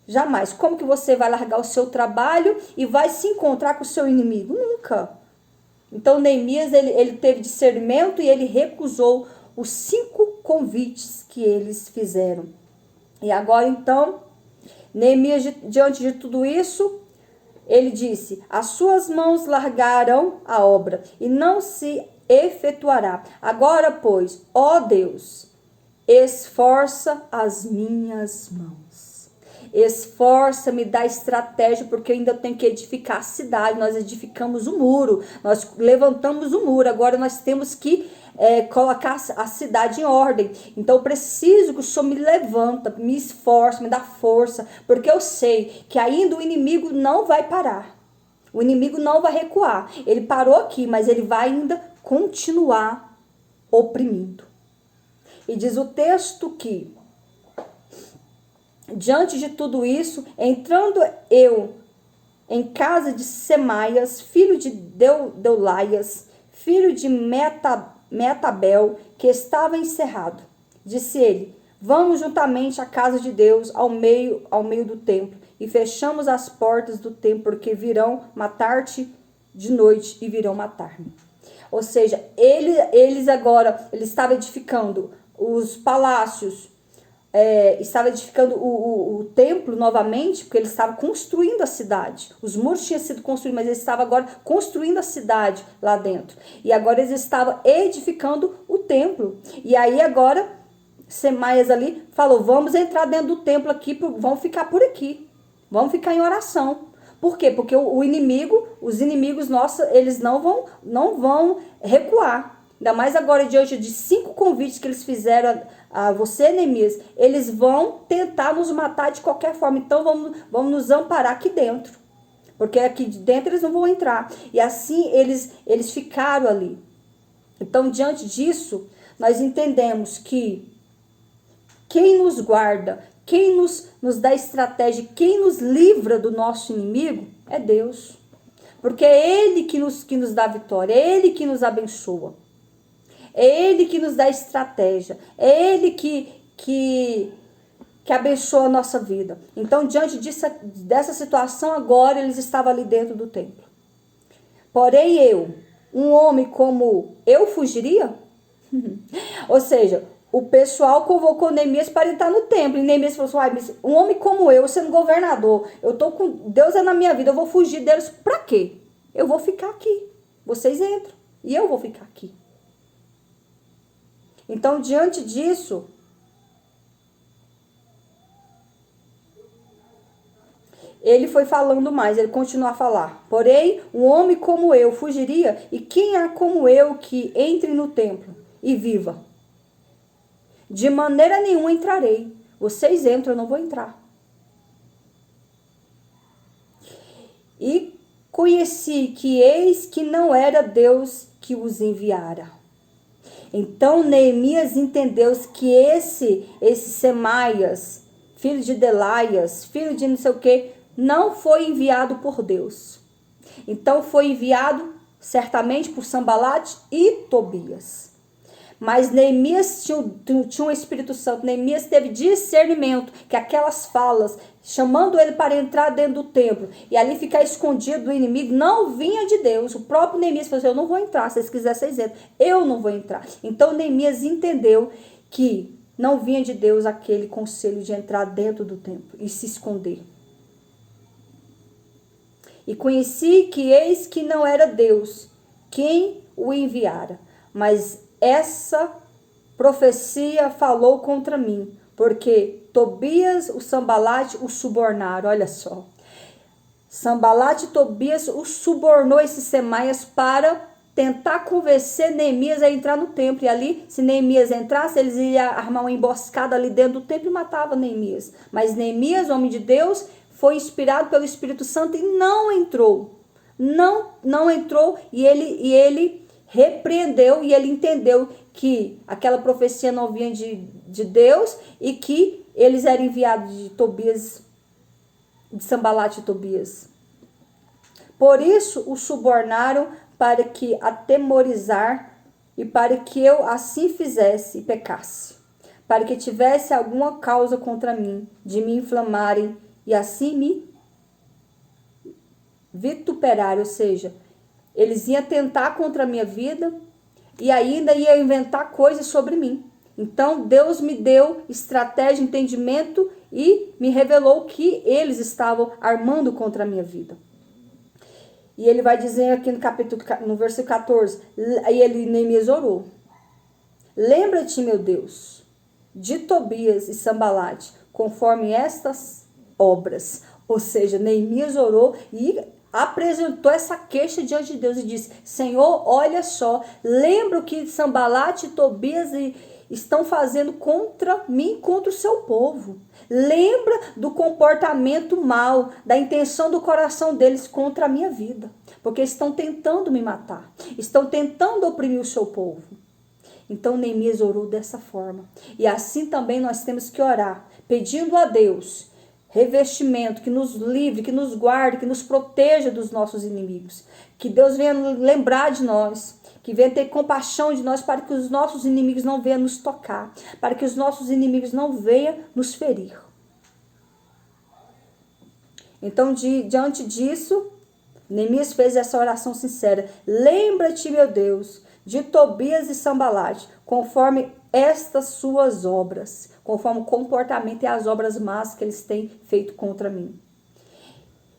Jamais. Como que você vai largar o seu trabalho e vai se encontrar com o seu inimigo? Nunca. Então Neemias, ele teve discernimento e ele recusou os 5 convites que eles fizeram. E agora então, Neemias, diante de tudo isso, ele disse: as suas mãos largarão a obra e não se efetuará. Agora, pois, ó Deus, esforça as minhas mãos. Esforça-me, dá estratégia, porque eu ainda tenho que edificar a cidade. Nós edificamos o muro, nós levantamos o muro, agora nós temos que colocar a cidade em ordem. Então eu preciso que o Senhor me levanta, me esforce, me dá força, porque eu sei que ainda o inimigo não vai parar. O inimigo não vai recuar. Ele parou aqui, mas ele vai ainda continuar oprimindo. E diz o texto que, diante de tudo isso, entrando eu em casa de Semaias, filho de Deulaias, filho de Metabel, que estava encerrado, disse ele: vamos juntamente à casa de Deus, ao meio do templo, e fechamos as portas do templo, porque virão matar-te de noite e virão matar-me. Ou seja, eles estavam edificando os palácios, estava edificando o templo novamente, porque eles estavam construindo a cidade. Os muros tinham sido construídos, mas eles estavam agora construindo a cidade lá dentro. E agora eles estavam edificando o templo. E aí agora, Semaias ali falou: vamos entrar dentro do templo aqui, vamos ficar por aqui. Vamos ficar em oração. Por quê? Porque os inimigos nossos, eles não vão recuar. Ainda mais agora, diante de 5 convites que eles fizeram a você, Neemias, eles vão tentar nos matar de qualquer forma. Então, vamos nos amparar aqui dentro. Porque aqui dentro eles não vão entrar. E assim, eles ficaram ali. Então, diante disso, nós entendemos que quem nos guarda, quem nos dá estratégia, quem nos livra do nosso inimigo é Deus. Porque é Ele que nos dá vitória, é Ele que nos abençoa. É Ele que nos dá estratégia. É Ele que abençoa a nossa vida. Então, diante dessa situação, agora eles estavam ali dentro do templo. Porém, um homem como eu fugiria? Ou seja, o pessoal convocou Neemias para entrar no templo. E Neemias falou assim: mas um homem como eu, sendo governador, Deus é na minha vida, eu vou fugir deles para quê? Eu vou ficar aqui. Vocês entram. E eu vou ficar aqui. Então, diante disso, ele foi falando mais, ele continuou a falar. Porém, um homem como eu fugiria, e quem há como eu que entre no templo e viva? De maneira nenhuma entrarei. Vocês entram, eu não vou entrar. E conheci que eis que não era Deus que os enviara. Então Neemias entendeu que esse Semaias, filho de Delaias, filho de não sei o que, não foi enviado por Deus. Então foi enviado certamente por Sambalate e Tobias. Mas Neemias tinha um Espírito Santo. Neemias teve discernimento que aquelas falas, chamando ele para entrar dentro do templo e ali ficar escondido do inimigo, não vinha de Deus. O próprio Neemias falou assim: eu não vou entrar, se vocês quiserem, vocês entram. Eu não vou entrar. Então Neemias entendeu que não vinha de Deus aquele conselho de entrar dentro do templo e se esconder. E conheci que eis que não era Deus quem o enviara, mas essa profecia falou contra mim, porque Tobias, o Sambalate, o subornaram. Olha só. Sambalate e Tobias o subornou esses Semaias para tentar convencer Neemias a entrar no templo. E ali, se Neemias entrasse, eles iam armar uma emboscada ali dentro do templo e matava Neemias. Mas Neemias, homem de Deus, foi inspirado pelo Espírito Santo e não entrou. Não entrou, e ele repreendeu e ele entendeu que aquela profecia não vinha de Deus e que eles eram enviados de Tobias, de Sambalate e Tobias. Por isso o subornaram para que atemorizar e para que eu assim fizesse e pecasse, para que tivesse alguma causa contra mim, de me inflamarem e assim me vituperarem, ou seja, eles iam tentar contra a minha vida e ainda iam inventar coisas sobre mim. Então Deus me deu estratégia, entendimento e me revelou que eles estavam armando contra a minha vida. E ele vai dizer aqui no versículo 14, aí Neemias orou. Lembra-te, meu Deus, de Tobias e Sambalate, conforme estas obras. Ou seja, Neemias orou e apresentou essa queixa diante de Deus e disse, Senhor, olha só, lembra o que Sambalate e Tobias estão fazendo contra mim, contra o seu povo. Lembra do comportamento mal, da intenção do coração deles contra a minha vida. Porque estão tentando me matar. Estão tentando oprimir o seu povo. Então Neemias orou dessa forma. E assim também nós temos que orar, pedindo a Deus revestimento, que nos livre, que nos guarde, que nos proteja dos nossos inimigos. Que Deus venha lembrar de nós, que venha ter compaixão de nós para que os nossos inimigos não venham nos tocar, para que os nossos inimigos não venham nos ferir. Então, diante disso, Neemias fez essa oração sincera. Lembra-te, meu Deus, de Tobias e Sambalate, conforme estas suas obras, conforme o comportamento e as obras más que eles têm feito contra mim.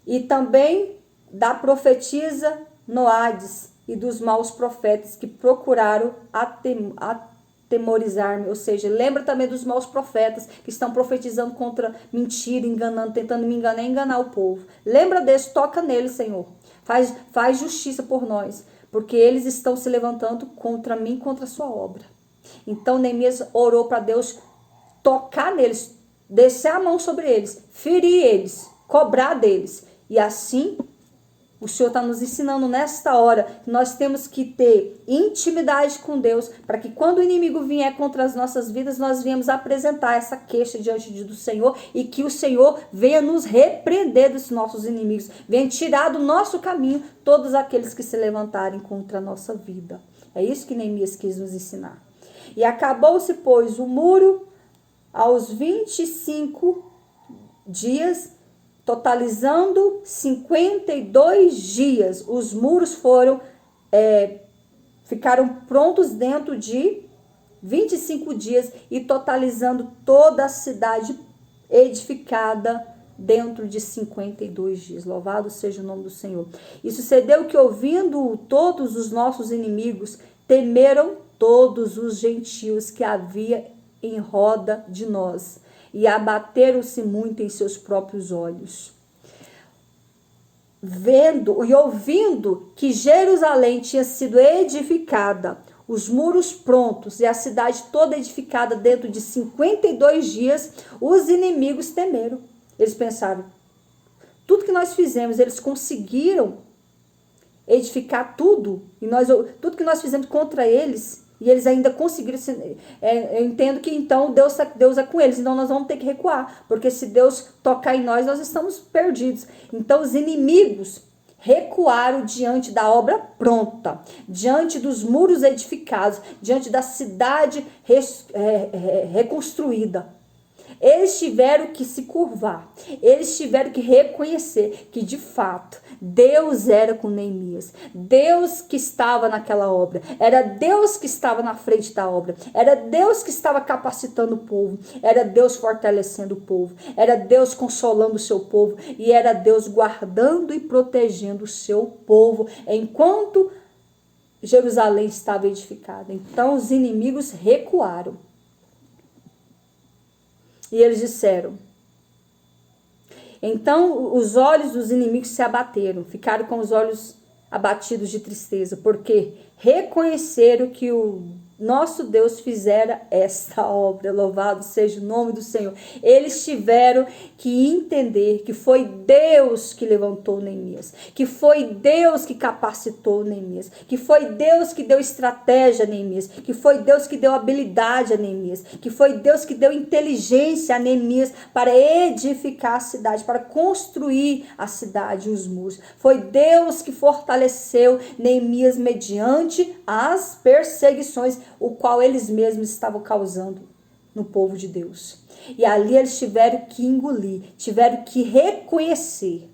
E também da profetisa Noades e dos maus profetas que procuraram atemorizar-me. Ou seja, lembra também dos maus profetas que estão profetizando contra mentira, enganando, tentando me enganar e enganar o povo. Lembra desse, toca neles, Senhor. Faz justiça por nós, porque eles estão se levantando contra mim, contra a sua obra. Então Neemias orou para Deus tocar neles, descer a mão sobre eles, ferir eles, cobrar deles. E assim, o Senhor está nos ensinando nesta hora que nós temos que ter intimidade com Deus, para que quando o inimigo vier contra as nossas vidas, nós venhamos apresentar essa queixa diante do Senhor e que o Senhor venha nos repreender dos nossos inimigos, venha tirar do nosso caminho todos aqueles que se levantarem contra a nossa vida. É isso que Neemias quis nos ensinar. E acabou-se, pois, o muro aos 25 dias, totalizando 52 dias. Os muros ficaram prontos dentro de 25 dias e totalizando toda a cidade edificada dentro de 52 dias. Louvado seja o nome do Senhor. E sucedeu que, ouvindo todos os nossos inimigos, temeram todos os gentios que havia em roda de nós, e abateram-se muito em seus próprios olhos. Vendo e ouvindo que Jerusalém tinha sido edificada, os muros prontos e a cidade toda edificada dentro de 52 dias, os inimigos temeram. Eles pensaram, tudo que nós fizemos, eles conseguiram edificar tudo, e tudo que nós fizemos contra eles, e eles ainda conseguiram. Eu entendo que então Deus é com eles, então nós vamos ter que recuar, porque se Deus tocar em nós, nós estamos perdidos. Então os inimigos recuaram diante da obra pronta, diante dos muros edificados, diante da cidade reconstruída. Eles tiveram que se curvar, eles tiveram que reconhecer que de fato Deus era com Neemias, Deus que estava naquela obra, era Deus que estava na frente da obra, era Deus que estava capacitando o povo, era Deus fortalecendo o povo, era Deus consolando o seu povo e era Deus guardando e protegendo o seu povo enquanto Jerusalém estava edificada. Então os inimigos recuaram. E eles disseram. Então os olhos dos inimigos se abateram, ficaram com os olhos abatidos de tristeza, porque reconheceram que o nosso Deus fizera esta obra. Louvado seja o nome do Senhor. Eles tiveram que entender que foi Deus que levantou Neemias, que foi Deus que capacitou Neemias, que foi Deus que deu estratégia a Neemias, que foi Deus que deu habilidade a Neemias, que foi Deus que deu inteligência a Neemias para edificar a cidade, para construir a cidade, os muros. Foi Deus que fortaleceu Neemias mediante as perseguições, o qual eles mesmos estavam causando no povo de Deus. E ali eles tiveram que engolir, tiveram que reconhecer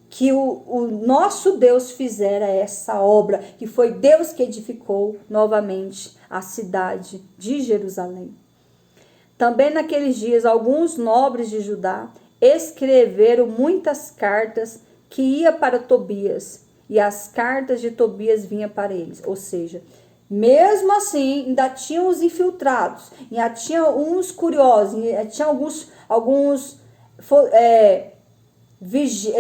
que o nosso Deus fizera essa obra, que foi Deus que edificou novamente a cidade de Jerusalém. Também naqueles dias, alguns nobres de Judá escreveram muitas cartas que iam para Tobias, e as cartas de Tobias vinham para eles. Ou seja, mesmo assim, ainda tinham os infiltrados, ainda tinha uns curiosos, ainda tinha alguns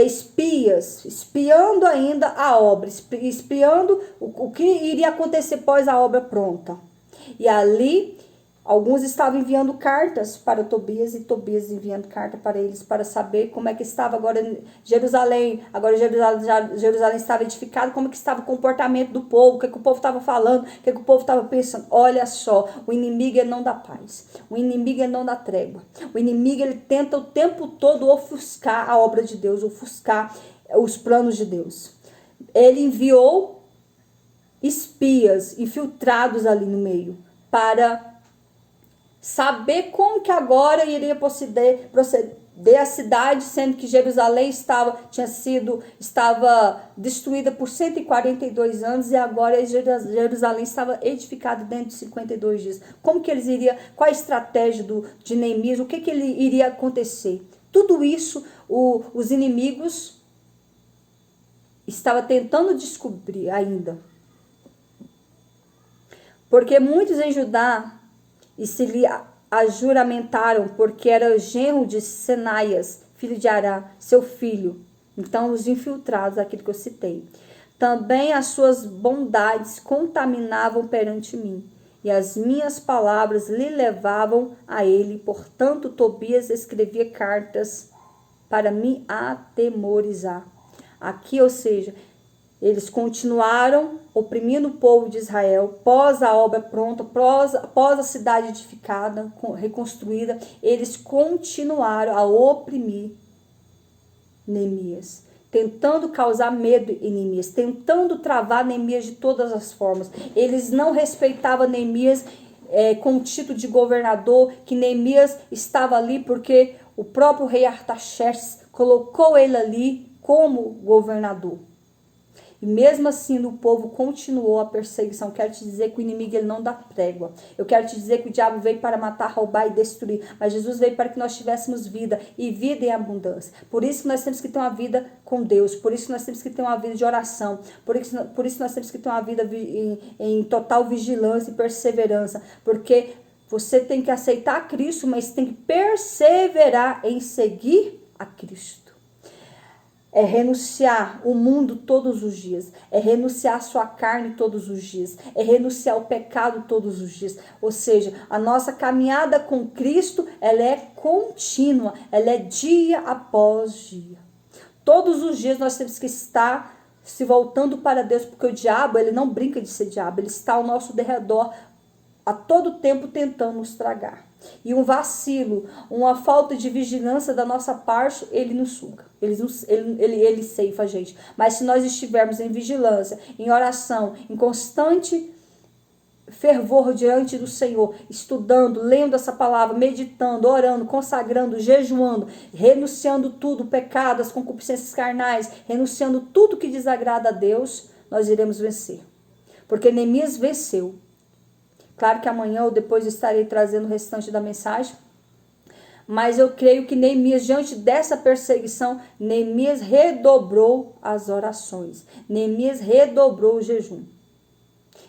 espias, espiando ainda a obra, espiando o que iria acontecer após a obra pronta. E ali, alguns estavam enviando cartas para Tobias, e Tobias enviando carta para eles, para saber como é que estava agora Jerusalém. Agora Jerusalém estava edificado, como é que estava o comportamento do povo, o que o povo estava falando, o que o povo estava pensando. Olha só, o inimigo ele não dá paz, o inimigo ele não dá trégua, o inimigo ele tenta o tempo todo ofuscar a obra de Deus, ofuscar os planos de Deus. Ele enviou espias infiltrados ali no meio, para saber como que agora iria proceder a cidade, sendo que Jerusalém estava destruída por 142 anos, e agora Jerusalém estava edificada dentro de 52 dias. Como que eles iriam, qual a estratégia de Neemias, o que ele iria acontecer? Tudo isso os inimigos estavam tentando descobrir ainda. Porque muitos em Judá e se lhe ajuramentaram, porque era genro de Senaias, filho de Ará, seu filho. Então, os infiltrados, aquilo que eu citei. Também as suas bondades contaminavam perante mim, e as minhas palavras lhe levavam a ele. Portanto, Tobias escrevia cartas para me atemorizar. Aqui, ou seja, eles continuaram oprimindo o povo de Israel. Pós a obra pronta, pós a cidade edificada, reconstruída, eles continuaram a oprimir Neemias, tentando causar medo em Neemias, tentando travar Neemias de todas as formas. Eles não respeitavam Neemias com o título de governador, que Neemias estava ali porque o próprio rei Artaxerxes colocou ele ali como governador. E mesmo assim, o povo continuou a perseguição. Quero te dizer que o inimigo ele não dá trégua. Eu quero te dizer que o diabo veio para matar, roubar e destruir. Mas Jesus veio para que nós tivéssemos vida, e vida em abundância. Por isso que nós temos que ter uma vida com Deus. Por isso que nós temos que ter uma vida de oração. Por isso nós temos que ter uma vida em total vigilância e perseverança. Porque você tem que aceitar Cristo, mas tem que perseverar em seguir a Cristo. É renunciar o mundo todos os dias. É renunciar a sua carne todos os dias. É renunciar o pecado todos os dias. Ou seja, a nossa caminhada com Cristo, ela é contínua. Ela é dia após dia. Todos os dias nós temos que estar se voltando para Deus, porque o diabo, ele não brinca de ser diabo. Ele está ao nosso derredor a todo tempo tentando nos tragar. E um vacilo, uma falta de vigilância da nossa parte, ele nos suga. Ele ceifa a gente. Mas se nós estivermos em vigilância, em oração, em constante fervor diante do Senhor, estudando, lendo essa palavra, meditando, orando, consagrando, jejuando, renunciando tudo, pecado, as concupiscências carnais, renunciando tudo que desagrada a Deus, nós iremos vencer. Porque Neemias venceu. Claro que amanhã ou depois estarei trazendo o restante da mensagem. Mas eu creio que Neemias, diante dessa perseguição, Neemias redobrou as orações. Neemias redobrou o jejum.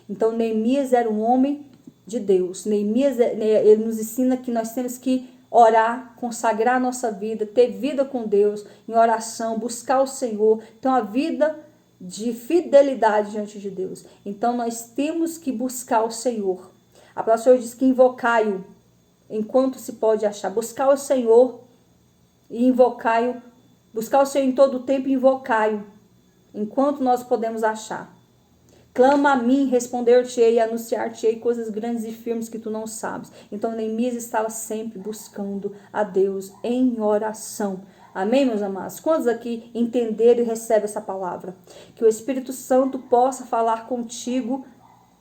Então Neemias era um homem de Deus. Neemias, ele nos ensina que nós temos que orar, consagrar a nossa vida, ter vida com Deus, em oração, buscar o Senhor. Então a vida de fidelidade diante de Deus. Então nós temos que buscar o Senhor. A palavra do Senhor diz que invocai-o enquanto se pode achar. Buscar o Senhor e invocai-o. Buscar o Senhor em todo o tempo e invocai-o enquanto nós podemos achar. Clama a mim, responder-te-ei, anunciar-te-ei coisas grandes e firmes que tu não sabes. Então Neemias estava sempre buscando a Deus em oração. Amém, meus amados? Quantos aqui entenderam e recebem essa palavra? Que o Espírito Santo possa falar contigo,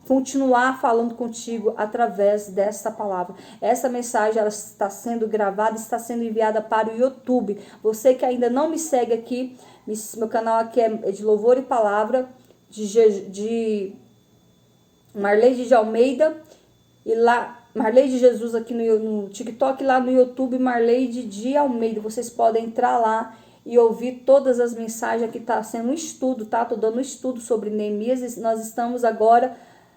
continuar falando contigo através dessa palavra. Essa mensagem ela está sendo gravada, está sendo enviada para o YouTube. Você que ainda não me segue aqui, meu canal aqui é de louvor e palavra, de Marleide de Almeida, e lá Marleide de Jesus aqui no TikTok, lá no YouTube Marleide de Almeida. Vocês podem entrar lá e ouvir todas as mensagens. Aqui está sendo um estudo, tá? Tô dando um estudo sobre Neemias. Nós estamos agora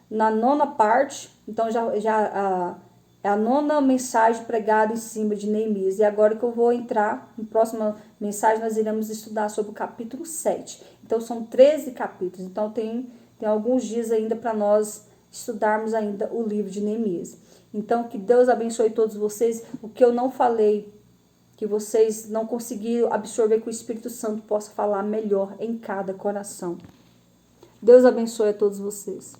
na 9ª parte, então é a 9ª mensagem pregada em cima de Neemias. E agora que eu vou entrar, na próxima mensagem nós iremos estudar sobre o capítulo 7. Então são 13 capítulos, então tem alguns dias ainda para nós estudarmos ainda o livro de Neemias. Então que Deus abençoe todos vocês. O que eu não falei, que vocês não conseguiram absorver, que o Espírito Santo possa falar melhor em cada coração. Deus abençoe a todos vocês.